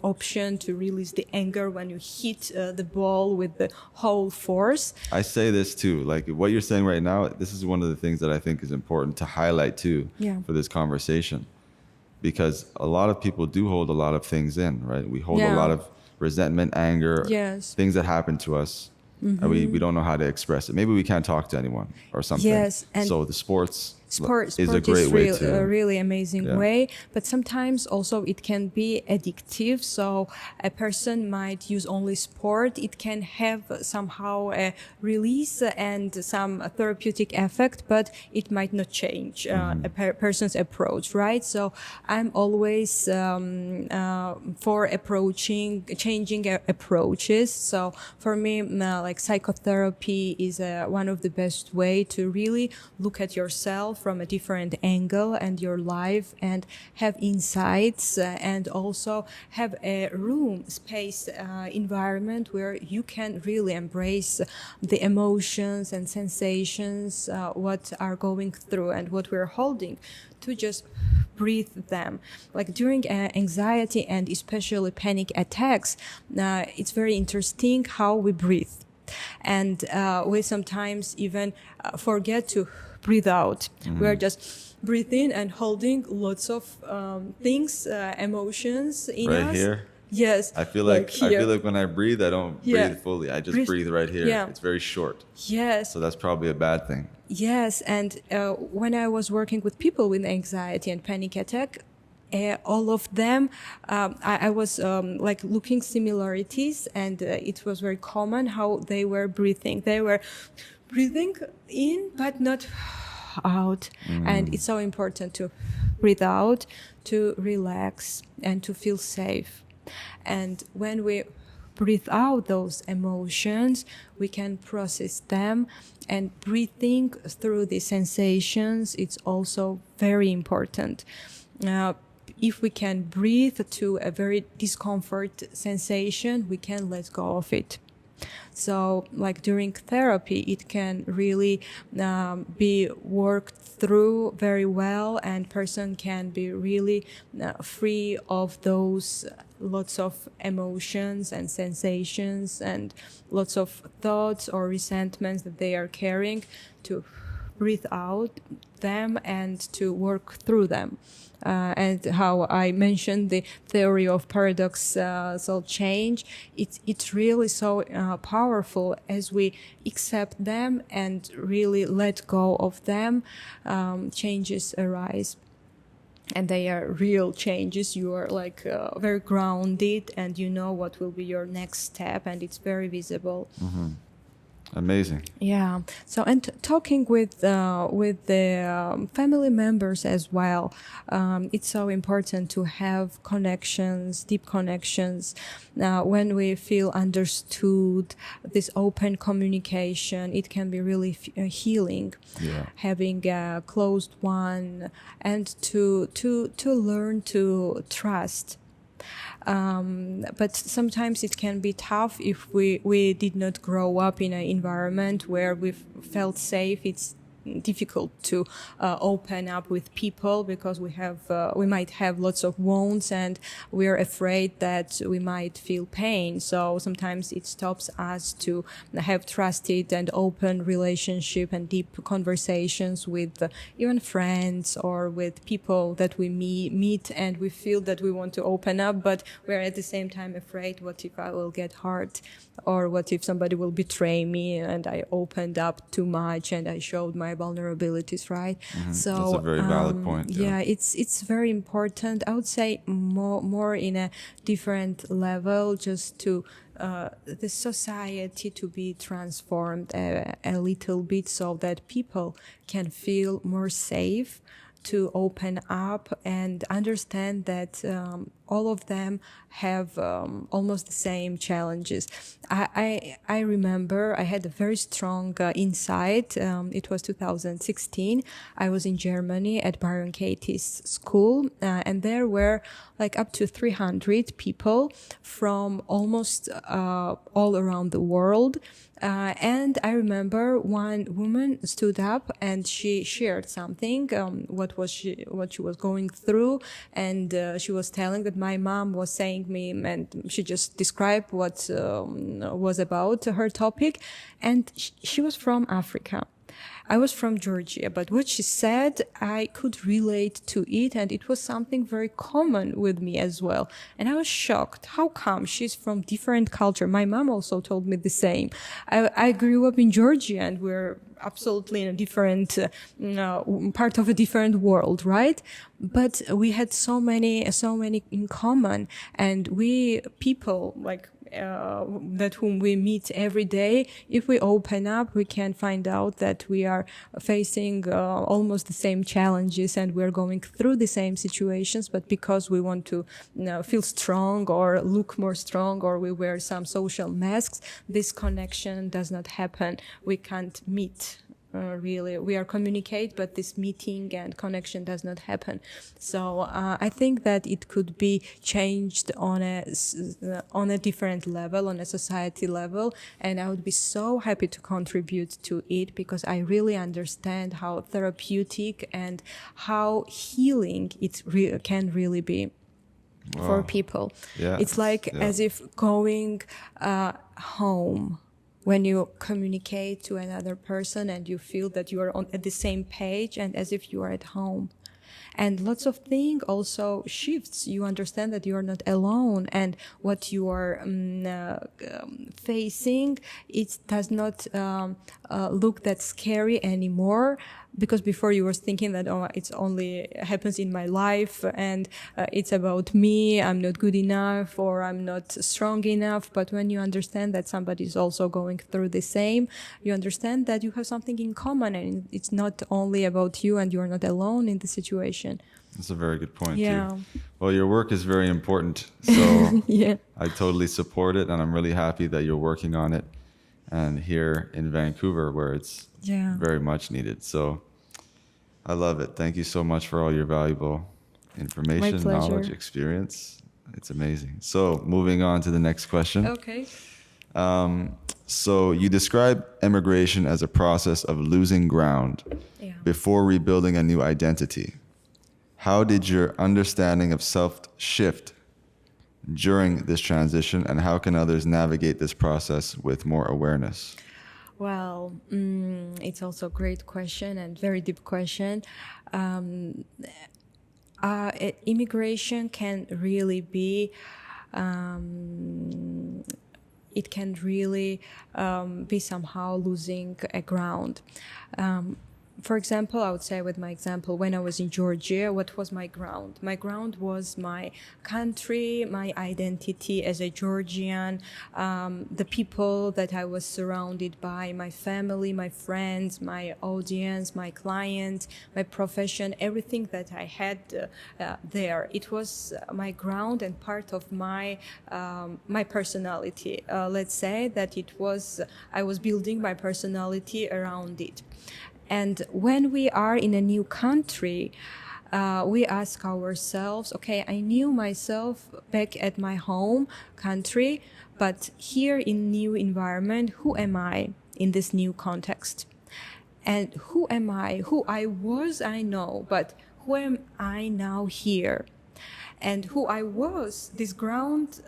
option to release the anger when you hit the ball with the whole force. I say this too, like what you're saying right now, this is one of the things that I think is important to highlight too for this conversation, because a lot of people do hold a lot of things in, right? We hold a lot of resentment, anger, things that happen to us. And we don't know how to express it. Maybe we can't talk to anyone or something. Yes, and so the sport is a great way to a really amazing way, but sometimes also it can be addictive. So a person might use only sport. It can have somehow a release and some therapeutic effect, but it might not change a person's approach, right? So I'm always for changing approaches. So for me, like psychotherapy is one of the best way to really look at yourself from a different angle and your life, and have insights, and also have a space, environment where you can really embrace the emotions and sensations, what are going through and what we're holding, to just breathe them. Like during anxiety and especially panic attacks, it's very interesting how we breathe. And we sometimes even forget to breathe out. We're just breathing and holding lots of things, emotions in Right us. here. Yes, I feel like here. when I breathe, I don't Yeah. breathe fully. I just breathe right here. Yeah. It's very short. Yes. So that's probably a bad thing. Yes, and when I was working with people with anxiety and panic attack, all of them, I was like looking similarities, and it was very common how they were breathing. They were breathing in, but not out. And it's so important to breathe out, to relax, and to feel safe. And when we breathe out those emotions, we can process them. And breathing through the sensations, it's also very important. If we can breathe to a very discomfort sensation, we can let go of it. So, like during therapy, it can really be worked through very well, and person can be really free of those lots of emotions and sensations and lots of thoughts or resentments that they are carrying, to breathe out them and to work through them. And how I mentioned the theory of paradoxical change, it's really so powerful. As we accept them and really let go of them, changes arise. And they are real changes. You are like very grounded, and you know what will be your next step, and it's very visible. Mm-hmm. Amazing. Yeah. So, and talking with the family members as well, it's so important to have connections, deep connections. When we feel understood, this open communication, it can be really healing. Yeah. Having a closed one, and to learn to trust. But sometimes it can be tough if we did not grow up in an environment where we felt safe. It's difficult to open up with people, because we might have lots of wounds, and we're afraid that we might feel pain. So sometimes it stops us to have trusted and open relationship and deep conversations with even friends or with people that we meet, and we feel that we want to open up, but we're at the same time afraid, what if I will get hurt, or what if somebody will betray me and I opened up too much and I showed my vulnerabilities, right? Mm-hmm. So that's a very valid point. Yeah, it's very important. I would say more in a different level, just to the society to be transformed a little bit, so that people can feel more safe to open up and understand that all of them have almost the same challenges. I remember I had a very strong insight. It was 2016. I was in Germany at Byron Katie's school, and there were like up to 300 people from almost all around the world. And I remember one woman stood up and she shared something, what she was going through, and she was telling that my mom was saying me, and she just described what was about her topic, and she was from Africa. I was from Georgia, but what she said, I could relate to it, and it was something very common with me as well. And I was shocked. How come? She's from different culture. My mom also told me the same. I grew up in Georgia, and we're absolutely in a different part of a different world, right? But we had so many in common, and we people like that whom we meet every day, if we open up, we can find out that we are facing almost the same challenges, and we're going through the same situations, but because we want to feel strong or look more strong, or we wear some social masks, this connection does not happen. We can't meet. Really, we are communicate, but this meeting and connection does not happen. So I think that it could be changed on a different level, on a society level, and I would be so happy to contribute to it, because I really understand how therapeutic and how healing it can really be. Wow. For people. Yeah. It's like as if going home. when you communicate to another person and you feel that you are at the same page and as if you are at home. And lots of things also shifts. You understand that you are not alone, and what you are facing, it does not look that scary anymore. Because before you were thinking that, oh, it's only happens in my life and it's about me, I'm not good enough or I'm not strong enough. But when you understand that somebody is also going through the same, you understand that you have something in common and it's not only about you and you're not alone in the situation. That's a very good point, Yeah. too. Well, your work is very important, so Yeah. I totally support it, and I'm really happy that you're working on it, and here in Vancouver, where it's Yeah. very much needed. So I love it. Thank you so much for all your valuable information, pleasure. knowledge, experience. It's amazing. So moving on to the next question. Okay. So you describe emigration as a process of losing ground Yeah. before rebuilding a new identity. How did your understanding of self shift during this transition, and how can others navigate this process with more awareness? Well, it's also a great question and very deep question. Immigration can really be, it can really be somehow losing a ground. For example, I would say with my example, when I was in Georgia, what was my ground? My ground was my country, my identity as a Georgian, the people that I was surrounded by, my family, my friends, my audience, my client, my profession, everything that I had there. It was my ground and part of my my personality. Let's say that I was building my personality around it. And when we are in a new country, we ask ourselves, okay, I knew myself back at my home country, but here in new environment, who am I in this new context? And who am I? Who I was, I know, but who am I now here? And who I was, this ground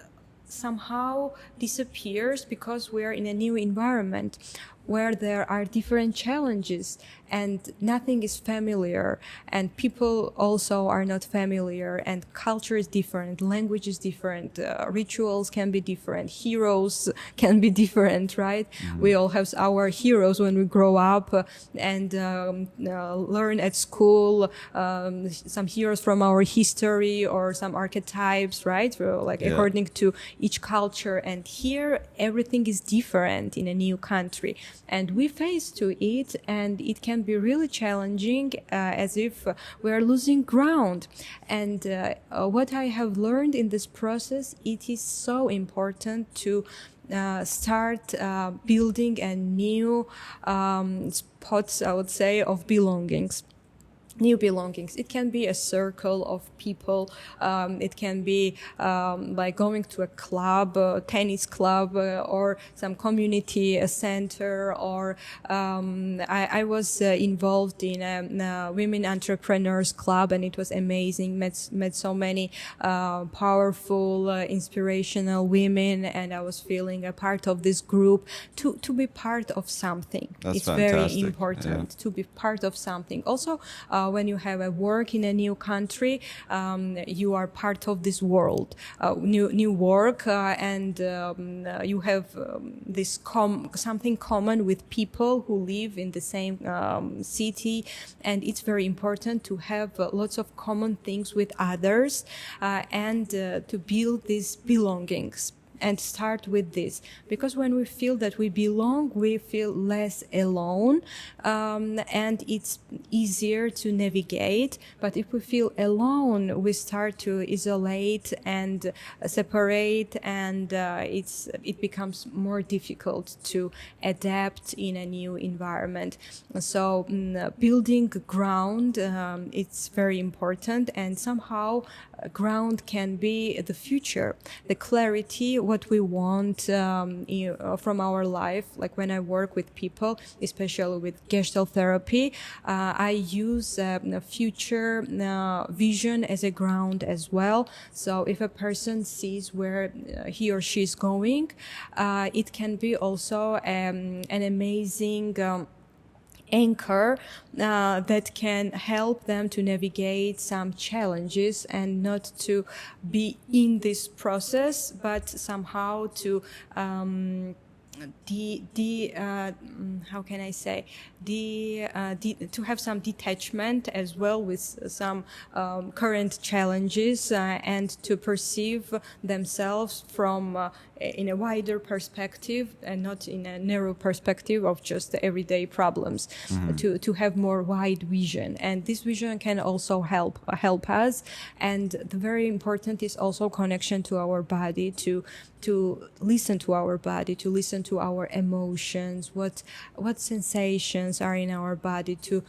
somehow disappears because we are in a new environment where there are different challenges and nothing is familiar, and people also are not familiar, and culture is different, language is different, rituals can be different, heroes can be different, right? Mm-hmm. We all have our heroes when we grow up and learn at school, some heroes from our history or some archetypes, right? Like according to each culture. And here everything is different in a new country, and we face to it, and it can be really challenging, as if we are losing ground. And what I have learned in this process, it is so important to start building a new spots, I would say, of belongings. New belongings. It can be a circle of people. It can be like going to a club, a tennis club, or some community center. Or I was involved in a women entrepreneurs club, and it was amazing. Met so many powerful, inspirational women, and I was feeling a part of this group. To be part of something. That's it's fantastic. Very important to be part of something. Also, when you have a work in a new country, you are part of this world, new work, and you have this something common with people who live in the same city, and it's very important to have lots of common things with others, and to build these belongings. And start with this, because when we feel that we belong, we feel less alone, and it's easier to navigate. But if we feel alone, we start to isolate and separate, and it becomes more difficult to adapt in a new environment. So building ground, it's very important, and somehow ground can be the future, the clarity what we want from our life. Like when I work with people, especially with Gestalt therapy, I use future vision as a ground as well. So if a person sees where he or she is going, it can be also an amazing anchor that can help them to navigate some challenges and not to be in this process, but somehow to how can I say, to have some detachment as well with some current challenges and to perceive themselves from in a wider perspective and not in a narrow perspective of just everyday problems. To have more wide vision, and this vision can also help us. And the very important is also connection to our body, to listen to our body, to listen to our emotions, what sensations are in our body, to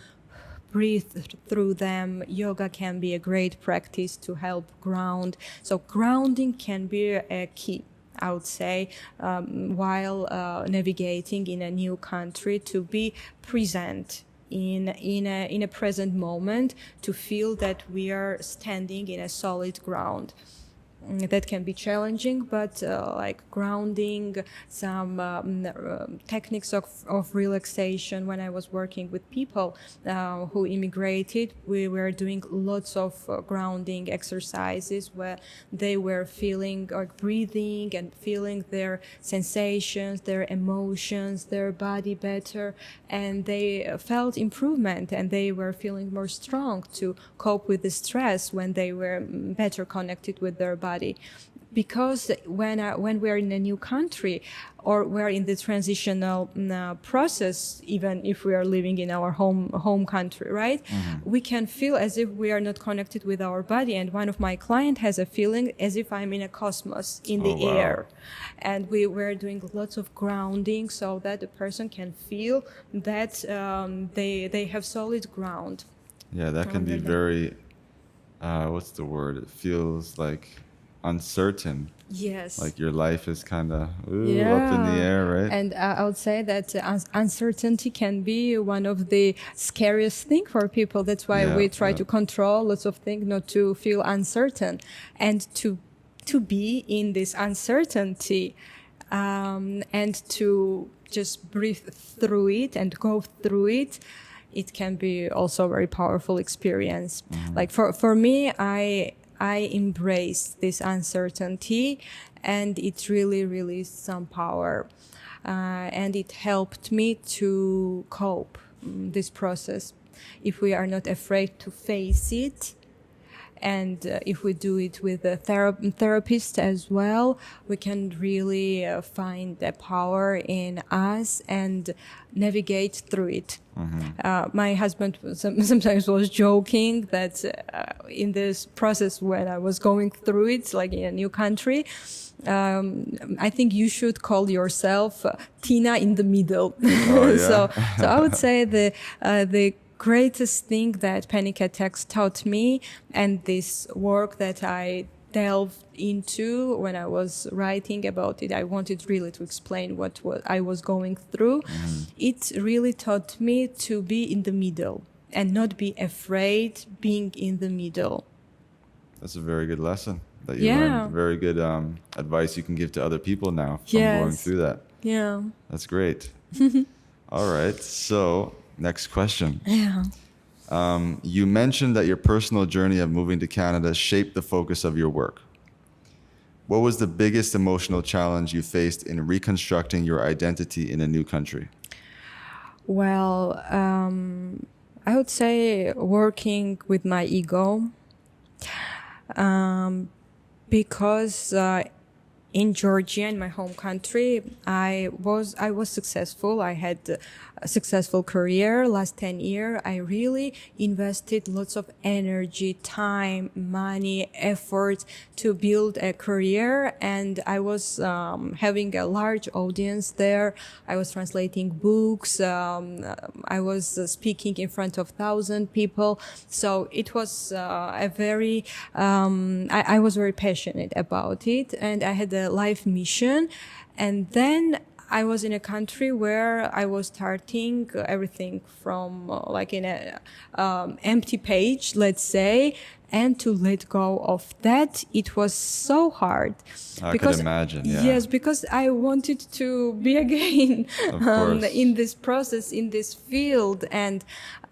breathe through them. Yoga can be a great practice to help ground. So grounding can be a key, I would say, while navigating in a new country, to be present in a present moment, to feel that we are standing in a solid ground. That can be challenging, but like grounding, some techniques of relaxation. When I was working with people who immigrated, we were doing lots of grounding exercises where they were feeling or breathing and feeling their sensations, their emotions, their body better, and they felt improvement, and they were feeling more strong to cope with the stress when they were better connected with their body. Because when we're in a new country, or we're in the transitional process, even if we are living in our home country, right? We can feel as if we are not connected with our body. And one of my clients has a feeling as if I'm in a cosmos, in the air. And we were doing lots of grounding so that the person can feel that they have solid ground. Yeah, that can be very, what's the word? It feels like uncertain. Yes. Like your life is kind of up in the air, right? And I would say that uncertainty can be one of the scariest things for people. That's why we try to control lots of things, not to feel uncertain, and to be in this uncertainty, and to just breathe through it and go through it. It can be also a very powerful experience. Like for me, I embrace this uncertainty, and it really released some power, and it helped me to cope this process. If we are not afraid to face it, and if we do it with a therapist as well, we can really find the power in us and navigate through it. My husband sometimes was joking that in this process when I was going through it, like in a new country, I think you should call yourself Tina in the middle. So I would say the greatest thing that panic attacks taught me, and this work that I delved into when I was writing about it, I wanted really to explain what I was going through. It really taught me to be in the middle and not be afraid being in the middle. That's a very good lesson that you learned. Very good advice you can give to other people now from going through that. Yeah. That's great. All right. So next question. You mentioned that your personal journey of moving to Canada shaped the focus of your work. What was the biggest emotional challenge you faced in reconstructing your identity in a new country? Well, I would say working with my ego, because in Georgia, in my home country, I was successful. I had a successful career. Last 10 years, I really invested lots of energy, time, money, effort to build a career. And I was having a large audience there. I was translating books. I was speaking in front of 1,000 people. So it was I was very passionate about it. And I had a a life mission. And then I was in a country where I was starting everything from like in a empty page, let's say, and to let go of that, it was so hard. I could imagine, yeah. Yes, because I wanted to be again Of course. in this process, in this field, and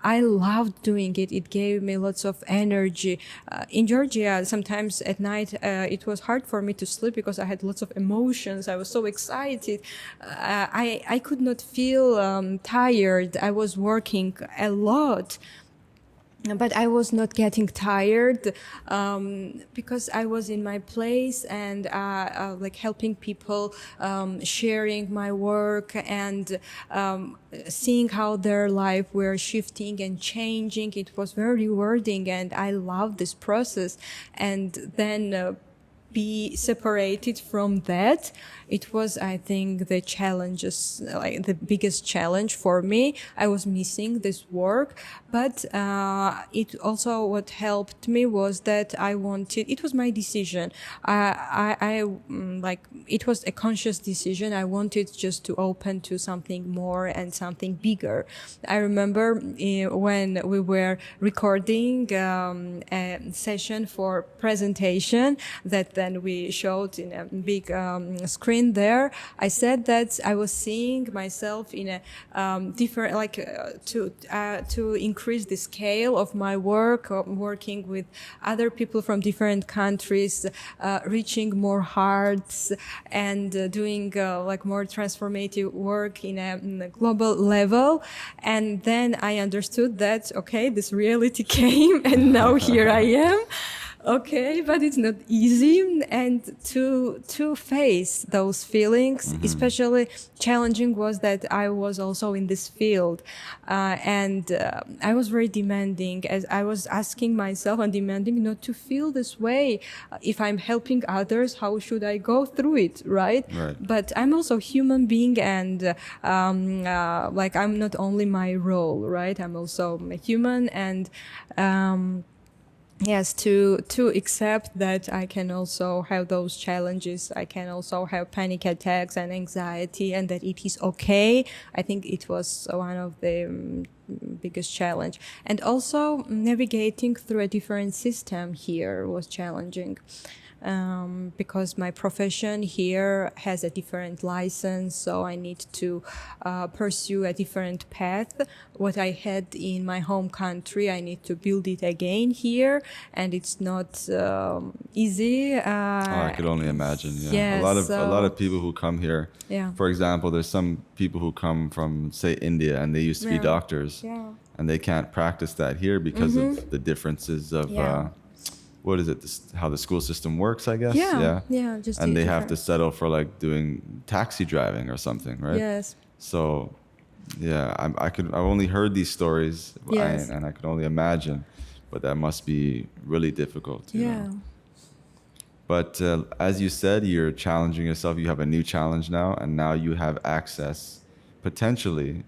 I loved doing it. It gave me lots of energy. In Georgia, sometimes at night, it was hard for me to sleep because I had lots of emotions. I was so excited. I could not feel tired. I was working a lot. But I was not getting tired because I was in my place and like helping people, sharing my work and seeing how their life were shifting and changing. It was very rewarding, and I loved this process. And then be separated from that, it was, I think, the challenges, like the biggest challenge for me. I was missing this work, but it also, what helped me was that I wanted, it was my decision. Like, it was a conscious decision. I wanted just to open to something more and something bigger. I remember when we were recording a session for presentation that then we showed in a big screen there, I said that I was seeing myself in a different, like to increase the scale of my work, working with other people from different countries, reaching more hearts and doing like more transformative work in a global level. And then I understood that, okay, this reality came and now here I am. Okay, but it's not easy, and to face those feelings, especially challenging was that I was also in this field, and I was very demanding, as I was asking myself and demanding not to feel this way. If I'm helping others, how should I go through it, right? But I'm also a human being, and like I'm not only my role, right? I'm also a human, and yes, to accept that I can also have those challenges. I can also have panic attacks and anxiety, and that it is okay. I think it was one of the biggest challenge. And also navigating through a different system here was challenging. Because my profession here has a different license, so I need to pursue a different path. What I had in my home country, I need to build it again here, and it's not easy. I could only imagine. Yeah, yes, a lot of people who come here. Yeah. For example, there's some people who come from, say, India, and they used to be doctors, and they can't practice that here because of the differences of. What is it? How the school system works, I guess. Yeah. Just and they have to settle for like doing taxi driving or something, right? Yes. So, yeah, I've only heard these stories, and I could only imagine, but that must be really difficult. You know? But as you said, you're challenging yourself. You have a new challenge now, and now you have access, potentially.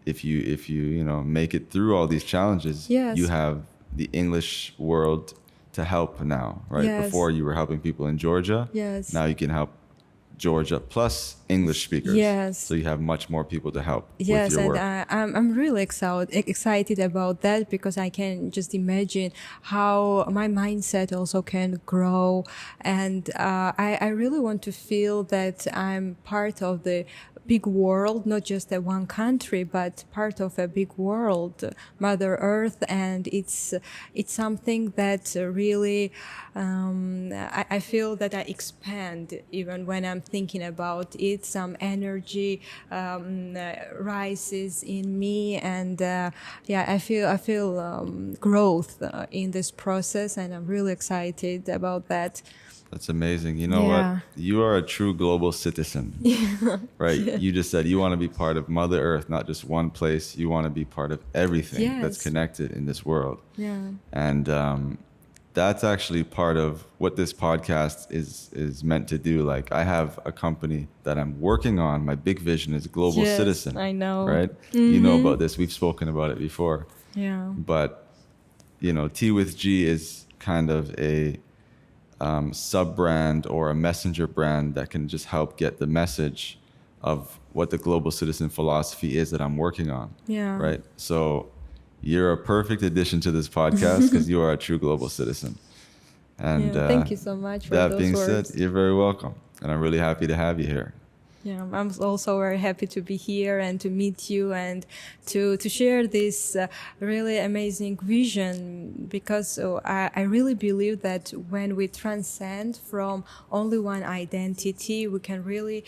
If you make it through all these challenges, you have the English world to help now, right? Yes. Before you were helping people in Georgia. Yes. Now you can help Georgia plus English speakers. Yes. So you have much more people to help with Yes, your work. and I'm really excited about that, because I can just imagine how my mindset also can grow. And I really want to feel that I'm part of the big world, not just a one country, but part of a big world, Mother Earth. And it's something that really I feel that I expand even when I'm thinking about it. Some energy rises in me, and I feel growth in this process, and I'm really excited about that. That's amazing. You know what? You are a true global citizen, right? Yeah. You just said you want to be part of Mother Earth, not just one place. You want to be part of everything that's connected in this world. Yeah. And that's actually part of what this podcast is meant to do. Like, I have a company that I'm working on. My big vision is Global Citizen. I know. Right? You know about this. We've spoken about it before. Yeah. But, T with G is kind of a sub brand or a messenger brand that can just help get the message of what the global citizen philosophy is that I'm working on. Yeah. Right. So you're a perfect addition to this podcast because you are a true global citizen. And Yeah, thank you so much for that those being said, words. you're very welcome. And I'm really happy to have you here. Yeah, I'm also very happy to be here and to meet you and to share this really amazing vision, because I really believe that when we transcend from only one identity, we can really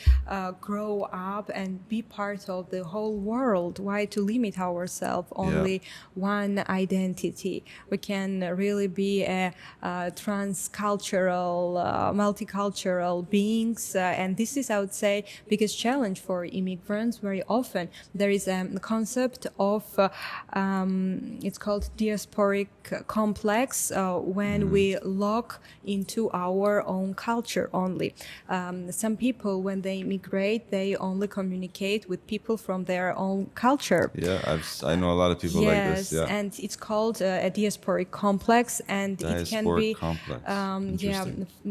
grow up and be part of the whole world. Why to limit ourselves only one identity? We can really be a transcultural, multicultural beings, and this is, I would say, biggest challenge for immigrants. Very often there is a concept of it's called diasporic complex, when we lock into our own culture only. Some people, when they immigrate, they only communicate with people from their own culture. Yeah, I know a lot of people like this. Yeah, and it's called a diasporic complex, and it can be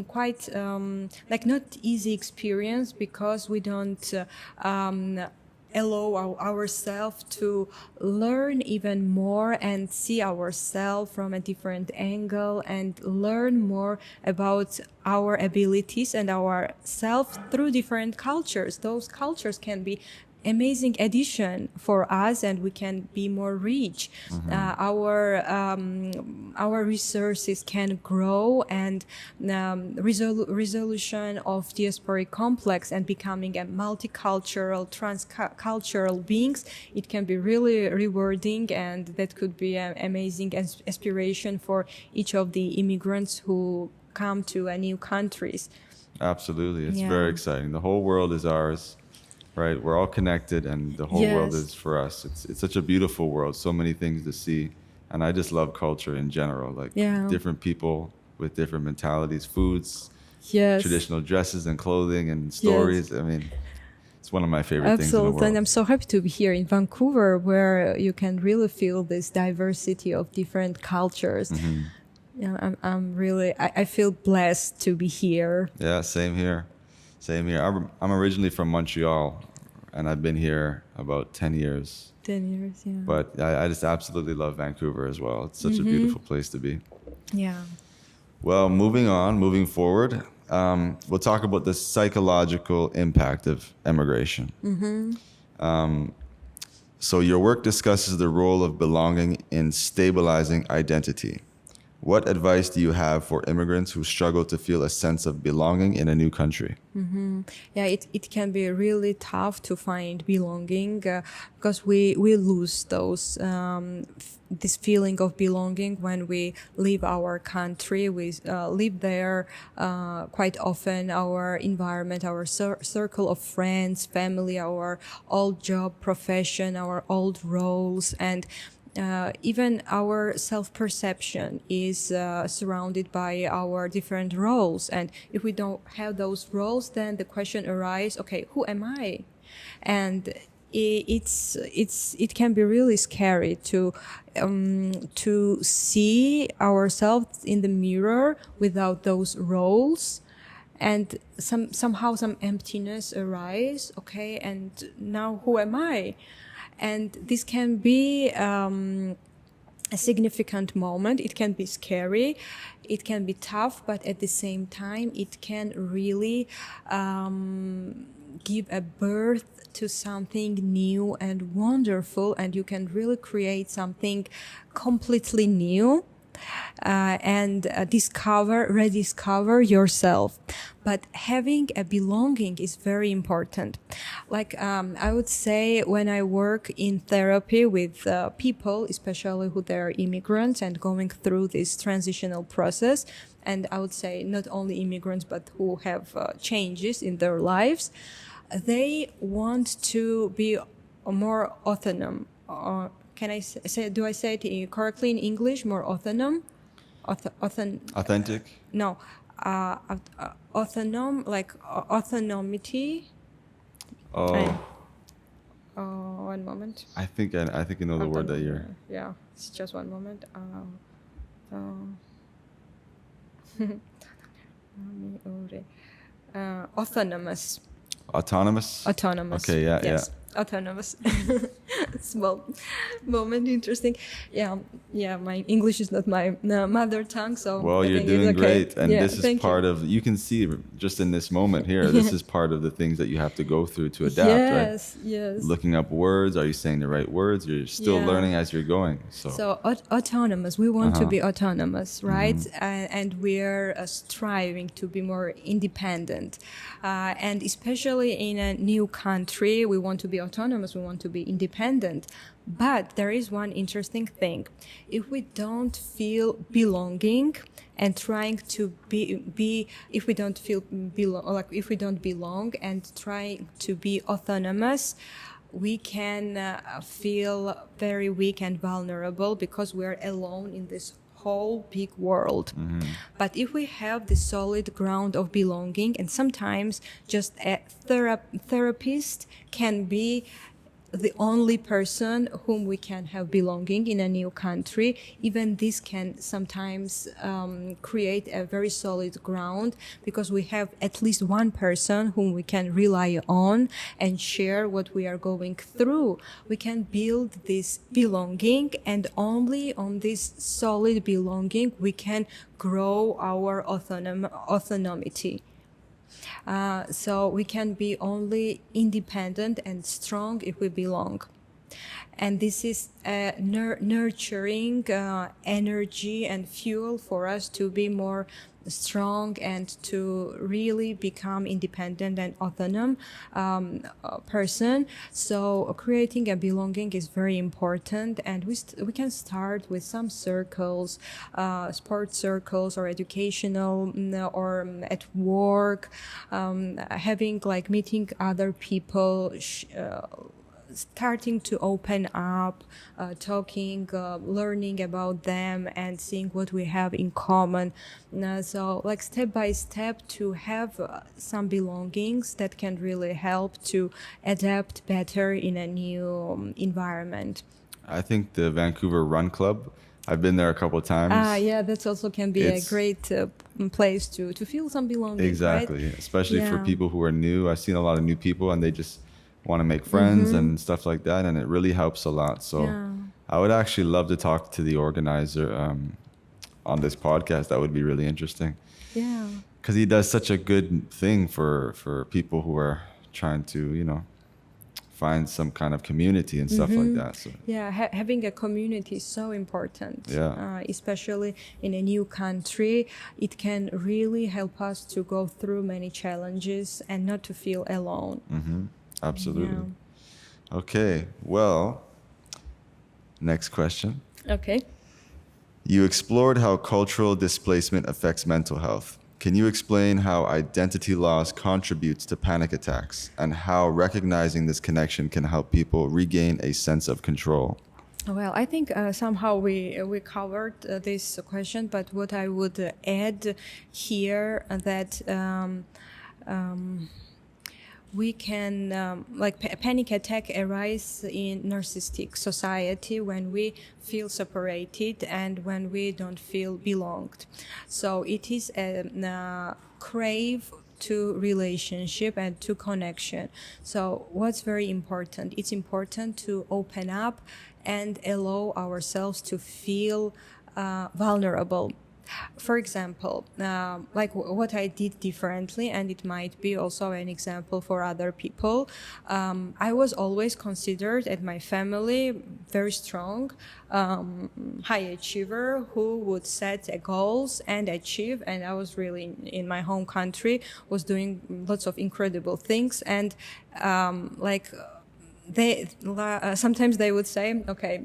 quite like not easy experience, because we don't allow ourselves to learn even more and see ourselves from a different angle and learn more about our abilities and ourselves through different cultures. Those cultures can be amazing addition for us, and we can be more rich. Our resources can grow, and resolution of diasporic complex and becoming a multicultural, transcultural beings, it can be really rewarding, and that could be an amazing aspiration for each of the immigrants who come to a new countries. Absolutely, it's very exciting. The whole world is ours. Right, we're all connected, and the whole world is for us. It's such a beautiful world, so many things to see, and I just love culture in general. Like different people with different mentalities, foods, traditional dresses and clothing and stories. I mean, it's one of my favorite things in the world. And I'm so happy to be here in Vancouver, where you can really feel this diversity of different cultures. Yeah, I'm really I feel blessed to be here. Yeah, same here. Same here. I'm originally from Montreal, and I've been here about 10 years. 10 years, yeah. But I just absolutely love Vancouver as well. It's such a beautiful place to be. Yeah. Well, moving forward, we'll talk about the psychological impact of emigration. So your work discusses the role of belonging in stabilizing identity. What advice do you have for immigrants who struggle to feel a sense of belonging in a new country? Yeah, it can be really tough to find belonging, because we lose those this feeling of belonging when we leave our country. We live there quite often. Our environment, our circle of friends, family, our old job, profession, our old roles, and even our self-perception is surrounded by our different roles. And if we don't have those roles, then the question arises, okay, who am I? And it can be really scary to see ourselves in the mirror without those roles. And somehow some emptiness arise, okay, and now who am I? And this can be a significant moment. It can be scary, it can be tough, but at the same time, it can really give a birth to something new and wonderful, and you can really create something completely new. And rediscover yourself. But having a belonging is very important. Like I would say, when I work in therapy with people, especially who they're immigrants and going through this transitional process, and I would say not only immigrants, but who have changes in their lives, they want to be more autonomous. Can I say? Do I say it correctly in English? More autonomous, Authentic? No, autonomous, like autonomy. Oh. One moment. I think you know the word that you're. Yeah, it's just one moment. Autonomous. Autonomous? Autonomous. Okay, yeah, Yes. Autonomous. Small moment, interesting. Yeah. My English is not my mother tongue, so Well, I you're think it's doing okay. great. And Yeah, this is thank you. part of, you can see just in this moment here, this is part of the things that you have to go through to adapt, right? Yes. Looking up words, are you saying the right words? You're still Yeah. learning as you're going. So, So autonomous. We want to be autonomous, right? And we're striving to be more independent. And especially in a new country, we want to be autonomous. We want to be independent. But there is one interesting thing. If we don't feel belonging and trying to be if we don't feel like if we don't belong and trying to be autonomous, we can feel very weak and vulnerable because we're alone in this whole big world. But if we have the solid ground of belonging, and sometimes just a therapist can be the only person whom we can have belonging in a new country, even this can sometimes create a very solid ground because we have at least one person whom we can rely on and share what we are going through. We can build this belonging, and only on this solid belonging we can grow our autonomy. So we can be only independent and strong if we belong. And this is nurturing energy and fuel for us to be more strong and to really become independent and autonomous person. So creating a belonging is very important, and we can start with some circles, sports circles or educational or at work, having like meeting other people, starting to open up, talking, learning about them and seeing what we have in common. So like step by step to have some belongings that can really help to adapt better in a new environment. I think the Vancouver Run Club, I've been there a couple of times. Yeah, that also can be a great place to feel some belonging, exactly, right? especially for people who are new. I've seen a lot of new people and they just want to make friends and stuff like that, and it really helps a lot. So I would actually love to talk to the organizer on this podcast. That would be really interesting. Yeah. Because he does such a good thing for people who are trying to, you know, find some kind of community and stuff like that. So yeah, having a community is so important. Yeah. Especially in a new country, it can really help us to go through many challenges and not to feel alone. Absolutely. Okay, well, next question. Okay. You explored how cultural displacement affects mental health. Can you explain how identity loss contributes to panic attacks and how recognizing this connection can help people regain a sense of control? Well, I think somehow we covered this question, but what I would add here that we can, like panic attack arise in narcissistic society when we feel separated and when we don't feel belonged. So it is a crave to relationship and to connection. So what's very important? It's important to open up and allow ourselves to feel vulnerable. For example, like what I did differently, and it might be also an example for other people. I was always considered at my family very strong, high achiever who would set goals and achieve. And I was really in my home country, was doing lots of incredible things, and they sometimes they would say, okay,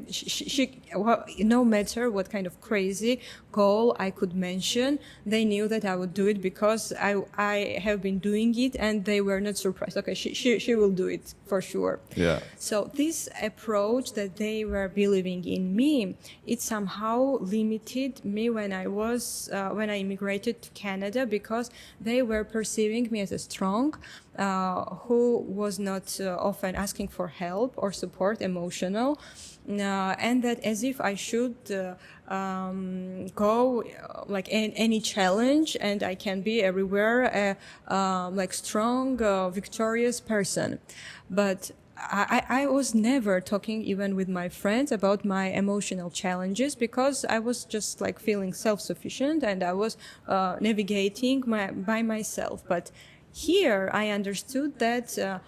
well, no matter what kind of crazy goal I could mention, they knew that I would do it because I have been doing it, and they were not surprised. Okay, she will do it for sure. Yeah. So this approach that they were believing in me, it somehow limited me when I immigrated to Canada, because they were perceiving me as a strong, who was not often asking for help or support, emotional, and that as if I should go like any challenge and I can be everywhere like strong, victorious person. But I was never talking even with my friends about my emotional challenges because I was just like feeling self-sufficient and I was navigating by myself. But here I understood that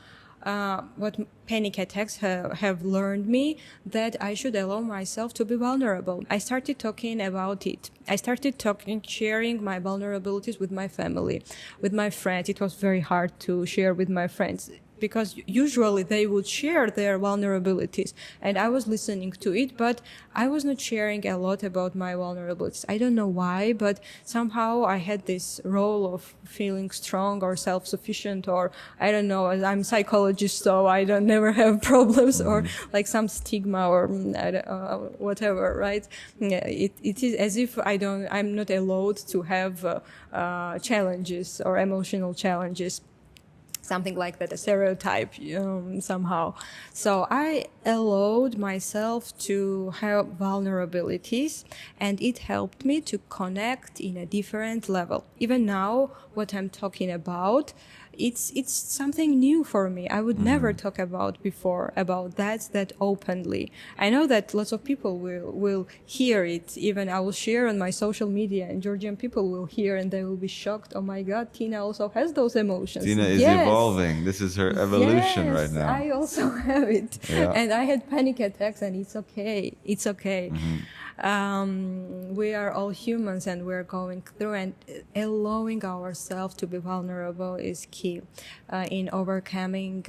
what panic attacks have learned me, that I should allow myself to be vulnerable. I started talking about it. I started sharing my vulnerabilities with my family, with my friends. It was very hard to share with my friends, because usually they would share their vulnerabilities and I was listening to it, but I was not sharing a lot about my vulnerabilities. I don't know why, but somehow I had this role of feeling strong or self-sufficient, or I don't know, I'm a psychologist, so I don't never have problems, or like some stigma or whatever, right? It is as if I'm not allowed to have challenges or emotional challenges. Something like that, a stereotype somehow. So I allowed myself to have vulnerabilities, and it helped me to connect in a different level. Even now, what I'm talking about, it's something new for me. I would never talk about before about that openly. I know that lots of people will hear it. Even I will share on my social media, and Georgian people will hear and they will be shocked. Oh my God, Tina also has those emotions. Tina is evolving. This is her evolution right now. I also have it. Yeah. And I had panic attacks, and it's okay. It's okay. We are all humans and we're going through, and allowing ourselves to be vulnerable is key in overcoming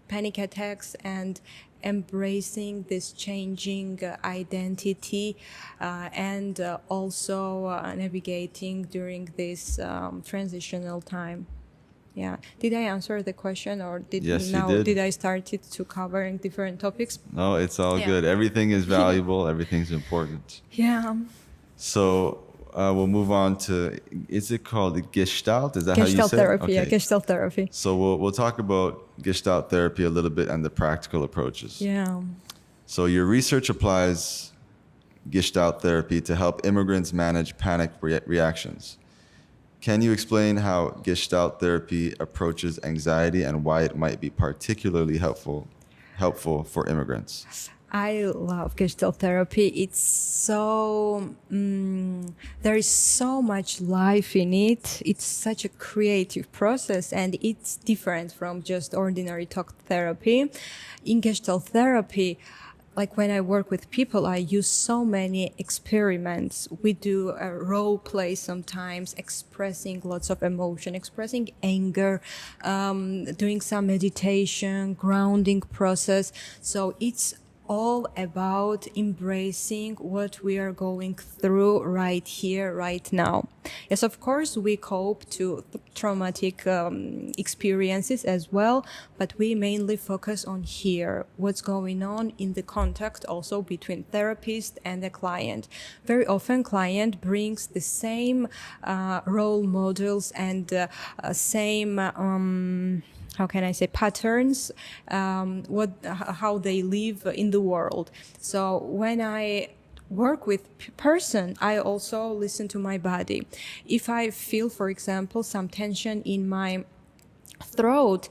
panic attacks and embracing this changing identity and also navigating during this transitional time. Yeah. Did I answer the question, or Yes, you did. did I start it to covering different topics? No, it's all good. Everything is valuable. Everything's important. Yeah. So we'll move on to, is it called Gestalt? Is that how you say it? Gestalt therapy, Okay. yeah, Gestalt therapy. So we'll talk about Gestalt therapy a little bit and the practical approaches. Yeah. So your research applies Gestalt therapy to help immigrants manage panic reactions. Can you explain how Gestalt therapy approaches anxiety and why it might be particularly helpful for immigrants? I love Gestalt therapy. It's so, there is so much life in it. It's such a creative process, and it's different from just ordinary talk therapy. In Gestalt therapy, like when I work with people, I use so many experiments. We do a role play sometimes, expressing lots of emotion, expressing anger, doing some meditation, grounding process. So it's all about embracing what we are going through right here, right now. Yes, of course, we cope to traumatic experiences as well, but we mainly focus on here, what's going on in the contact also between therapist and the client. Very often, client brings the same role models and same how can I say, patterns, how they live in the world. So when I work with person, I also listen to my body. If I feel, for example, some tension in my throat,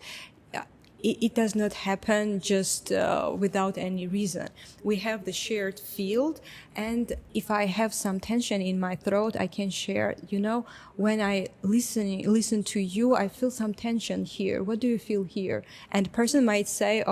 it does not happen just without any reason. We have the shared field, and if I have some tension in my throat, I can share, when I listen to you, I feel some tension here. What do you feel here? And the person might say,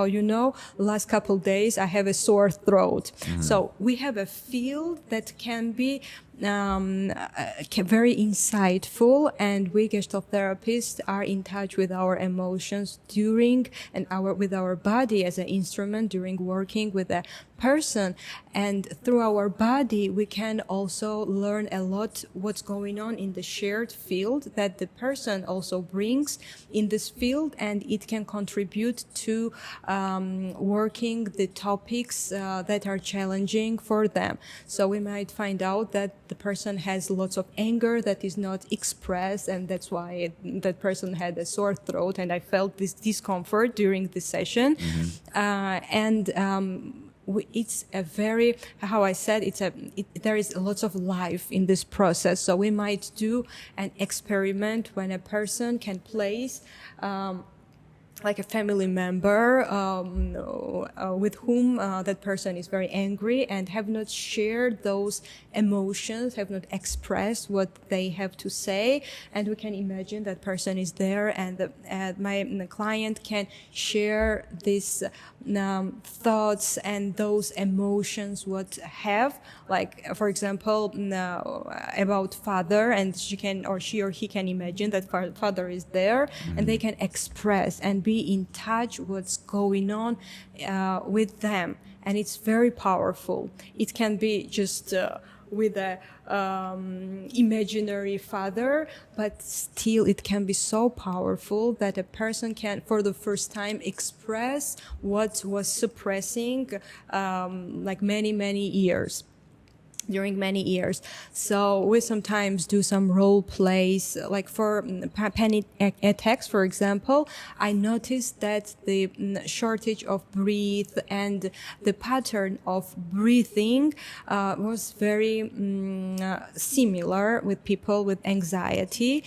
last couple days I have a sore throat. Mm-hmm. So we have a field that can be very insightful, and we Gestalt therapists are in touch with our emotions with our body as an instrument during working with the person, and through our body we can also learn a lot what's going on in the shared field that the person also brings in this field, and it can contribute to working the topics that are challenging for them. So we might find out that the person has lots of anger that is not expressed, and that's why that person had a sore throat, and I felt this discomfort during the session. It's a very, how I said, there is lots of life in this process. So we might do an experiment when a person can place like a family member with whom that person is very angry and have not shared those emotions, have not expressed what they have to say. And we can imagine that person is there, and the client can share these thoughts and those emotions what have, like for example about father, and she or he can imagine that father is there, and they can express and be in touch what's going on with them, and it's very powerful. It can be just with a imaginary father, but still it can be so powerful that a person can for the first time express what was suppressing like many years. During many years. So we sometimes do some role plays, like for panic attacks, for example. I noticed that the shortage of breath and the pattern of breathing was very similar with people with anxiety.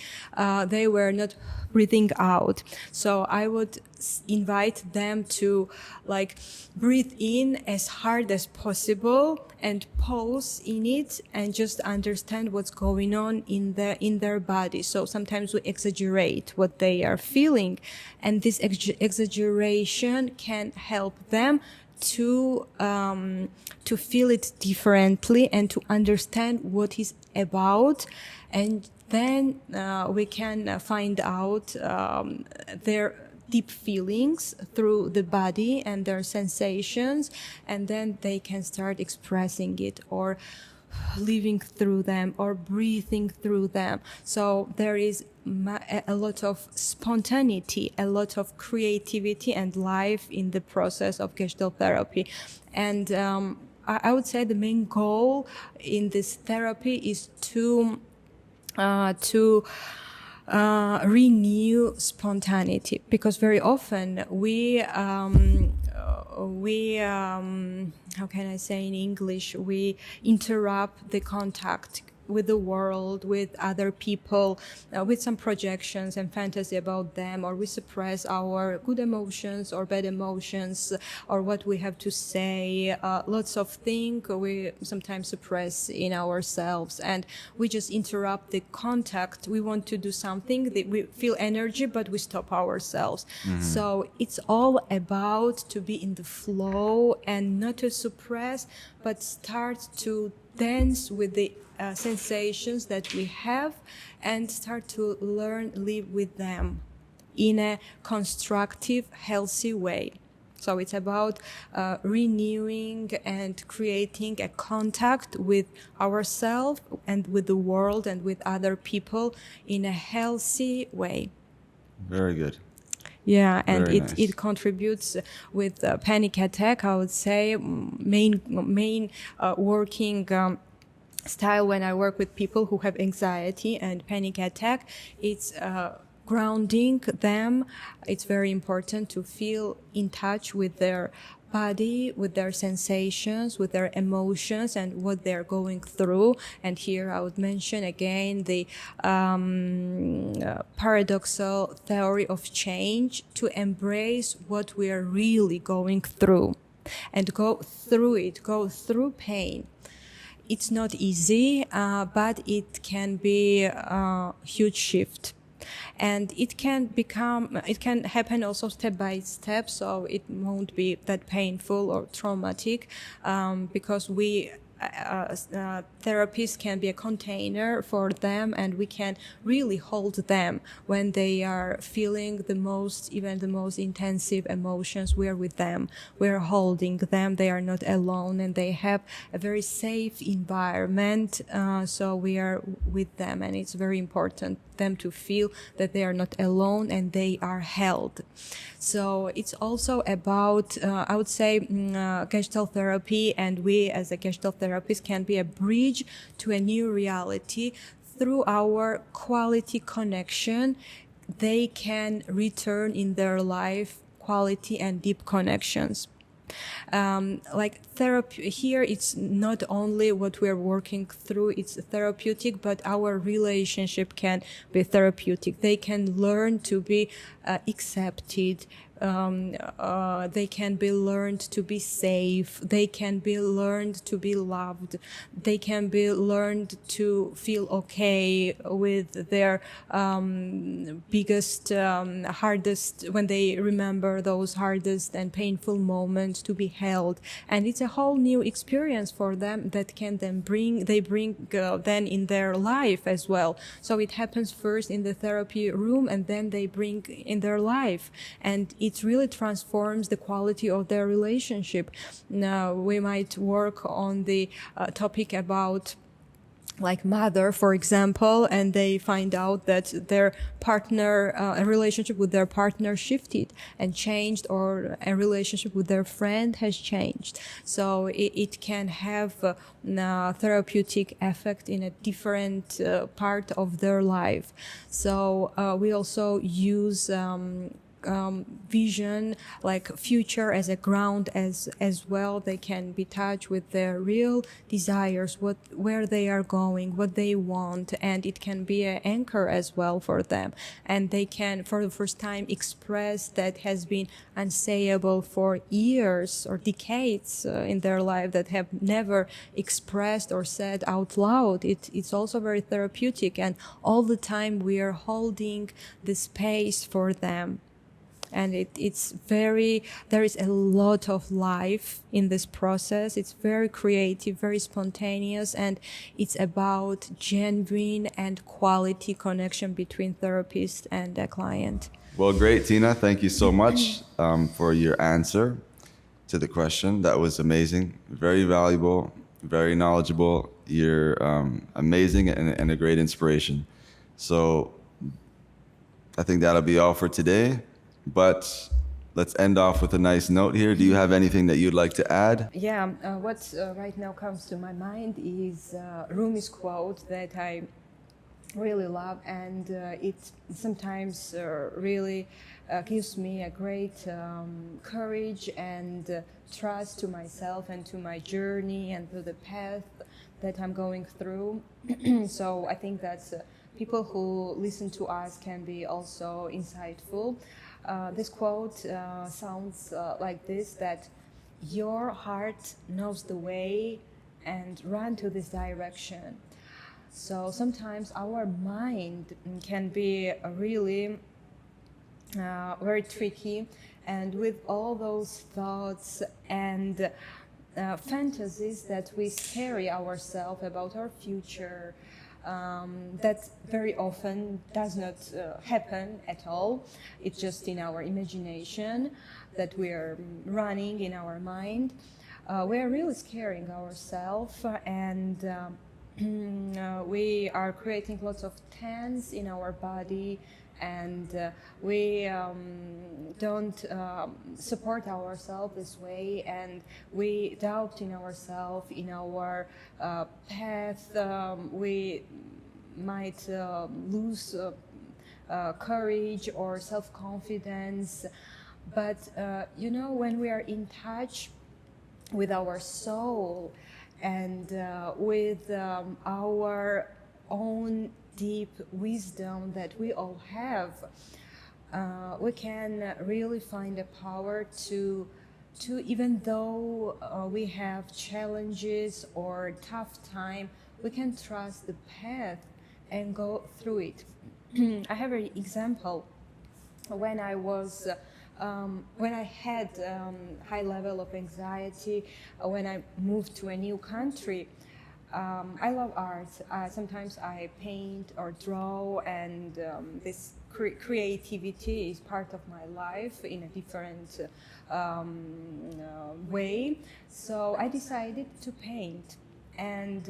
They were not breathing out. So I would invite them to like breathe in as hard as possible and pause in it and just understand what's going on in their body. So sometimes we exaggerate what they are feeling, and this exaggeration can help them to feel it differently and to understand what it's about, and then we can find out their deep feelings through the body and their sensations, and then they can start expressing it or living through them or breathing through them. So there is a lot of spontaneity, a lot of creativity and life in the process of Gestalt therapy. And I would say the main goal in this therapy is to renew spontaneity, because very often we how can I say in English, we interrupt the contact with the world, with other people, with some projections and fantasy about them, or we suppress our good emotions or bad emotions, or what we have to say. Lots of things we sometimes suppress in ourselves, and we just interrupt the contact. We want to do something, we feel energy, but we stop ourselves. So it's all about to be in the flow and not to suppress, but start to dance with the sensations that we have and start to live with them in a constructive, healthy way. So it's about renewing and creating a contact with ourselves and with the world and with other people in a healthy way. Very good. Yeah, and Very it, nice. it contributes with panic attack, I would say, main working style when I work with people who have anxiety and panic attack. It's grounding them. It's very important to feel in touch with their body, with their sensations, with their emotions, and what they're going through. And here I would mention again the paradoxal theory of change, to embrace what we are really going through and go through it, go through pain. It's not easy, but it can be a huge shift. And it can happen also step by step, so it won't be that painful or traumatic, because we therapists can be a container for them, and we can really hold them when they are feeling the most, even the most intensive emotions. We're with them, we're holding them, they are not alone, and they have a very safe environment, so we are with them, and it's very important them to feel that they are not alone and they are held. So it's also about, I would say, Gestalt therapy, and we as a Gestalt therapist can be a bridge to a new reality. Through our quality connection, they can return in their life quality and deep connections. Like therapy here, it's not only what we're working through, it's therapeutic, but our relationship can be therapeutic. They can learn to be accepted. They can be learned to be safe. They can be learned to be loved. They can be learned to feel okay with their biggest, hardest, when they remember those hardest and painful moments, to be held. And it's a whole new experience for them that can then bring then in their life as well. So it happens first in the therapy room, and then they bring in their life, and it really transforms the quality of their relationship. Now we might work on the topic about like mother, for example, and they find out that their partner, a relationship with their partner shifted and changed, or a relationship with their friend has changed. So it can have a therapeutic effect in a different part of their life. So we also use vision, like future, as a ground as well. They can be touched with their real desires, where they are going, what they want, and it can be an anchor as well for them. And they can, for the first time, express that has been unsayable for years or decades in their life, that have never expressed or said out loud. It's also very therapeutic, and all the time we are holding the space for them. And it's very, there is a lot of life in this process. It's very creative, very spontaneous, and it's about genuine and quality connection between therapist and a client. Well, great, Tina. Thank you so much for your answer to the question. That was amazing, very valuable, very knowledgeable. You're amazing and a great inspiration. So I think that'll be all for today. But let's end off with a nice note here. Do you have anything that you'd like to add? Yeah, what right now comes to my mind is Rumi's quote that I really love, and it sometimes really gives me a great courage and trust to myself and to my journey and to the path that I'm going through. So I think that people who listen to us can be also insightful. This quote sounds like this, that your heart knows the way, and run to this direction. So sometimes our mind can be really very tricky, and with all those thoughts and fantasies that we scare ourselves about our future, that very often does not happen at all. It's just in our imagination that we are running in our mind. We are really scaring ourselves, and we are creating lots of tense in our body, and we don't support ourselves this way, and we doubt in ourselves, in our path. We might lose courage or self-confidence. But when we are in touch with our soul and with our own deep wisdom that we all have, we can really find a power to even though we have challenges or tough time, we can trust the path and go through it. I have an example. When I was when I had high level of anxiety, when I moved to a new country, I love art. Sometimes I paint or draw, and this creativity is part of my life in a different way. So I decided to paint. And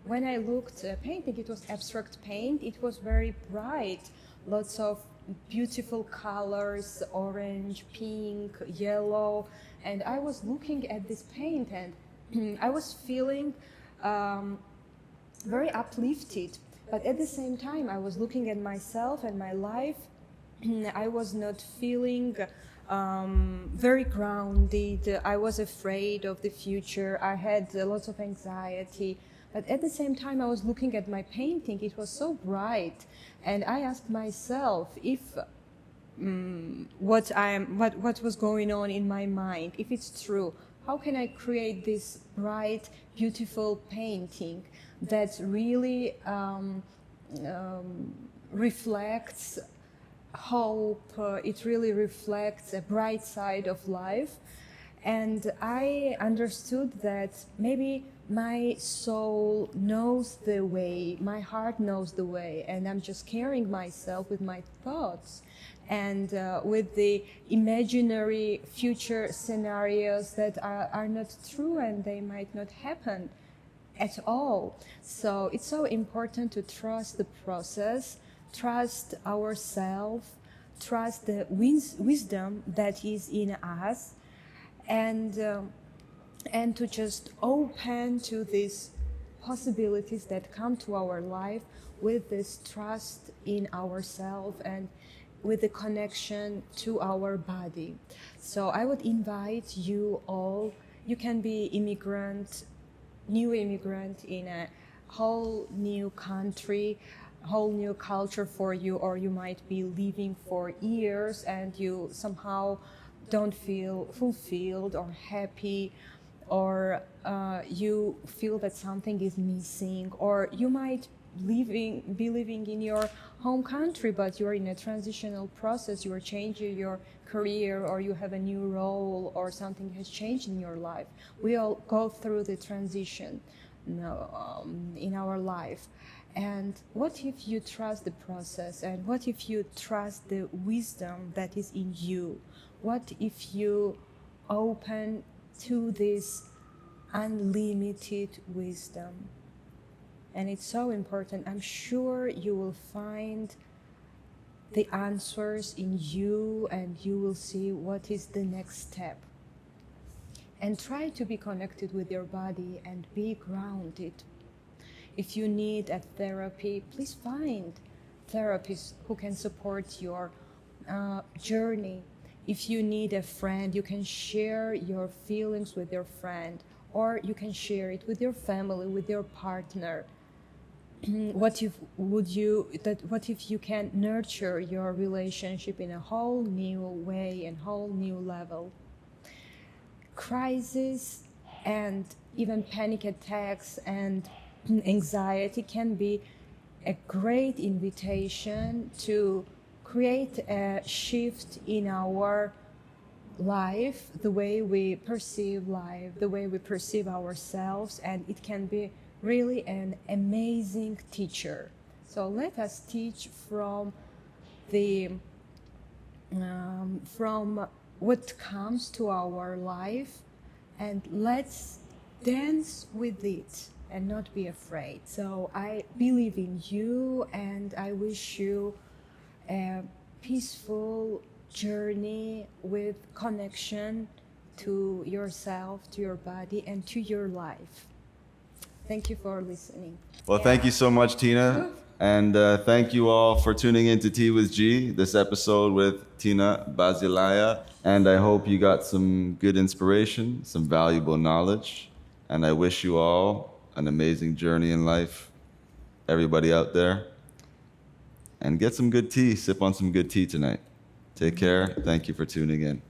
when I looked at painting, it was abstract paint. It was very bright, lots of beautiful colors, orange, pink, yellow. And I was looking at this paint, and I was feeling very uplifted. But at the same time, I was looking at myself and my life. I was not feeling very grounded. I was afraid of the future. I had lots of anxiety. But at the same time, I was looking at my painting. It was so bright. And I asked myself if what was going on in my mind, if it's true. How can I create this bright, beautiful painting that really reflects hope? It really reflects a bright side of life. And I understood that maybe my soul knows the way, my heart knows the way, and I'm just carrying myself with my thoughts and with the imaginary future scenarios that are not true and they might not happen at all. So it's so important to trust the process, trust ourselves, trust the wisdom that is in us, and to just open to these possibilities that come to our life with this trust in ourselves and with the connection to our body. So I would invite you all. You can be new immigrant in a whole new country, whole new culture for you, or you might be living for years and you somehow don't feel fulfilled or happy, or you feel that something is missing, or you might be living in your home country, but you're in a transitional process, you are changing your career, or you have a new role, or something has changed in your life. We all go through the transition in our life. And what if you trust the process, and what if you trust the wisdom that is in you? What if you open to this unlimited wisdom? And it's so important. I'm sure you will find the answers in you, and you will see what is the next step. And try to be connected with your body and be grounded. If you need a therapy, please find therapists who can support your journey. If you need a friend, you can share your feelings with your friend, or you can share it with your family, with your partner. What if you can nurture your relationship in a whole new way and whole new level? Crisis and even panic attacks and anxiety can be a great invitation to create a shift in our life, the way we perceive life, the way we perceive ourselves, and it can be really an amazing teacher. So let us teach from what comes to our life, and let's dance with it and not be afraid. So I believe in you, and I wish you a peaceful journey with connection to yourself, to your body, and to your life. Thank you for listening. Well, thank you so much, Tina. And thank you all for tuning in to Tea with G, this episode with Tina Basilaia. And I hope you got some good inspiration, some valuable knowledge. And I wish you all an amazing journey in life, everybody out there. And get some good tea, sip on some good tea tonight. Take care. Thank you for tuning in.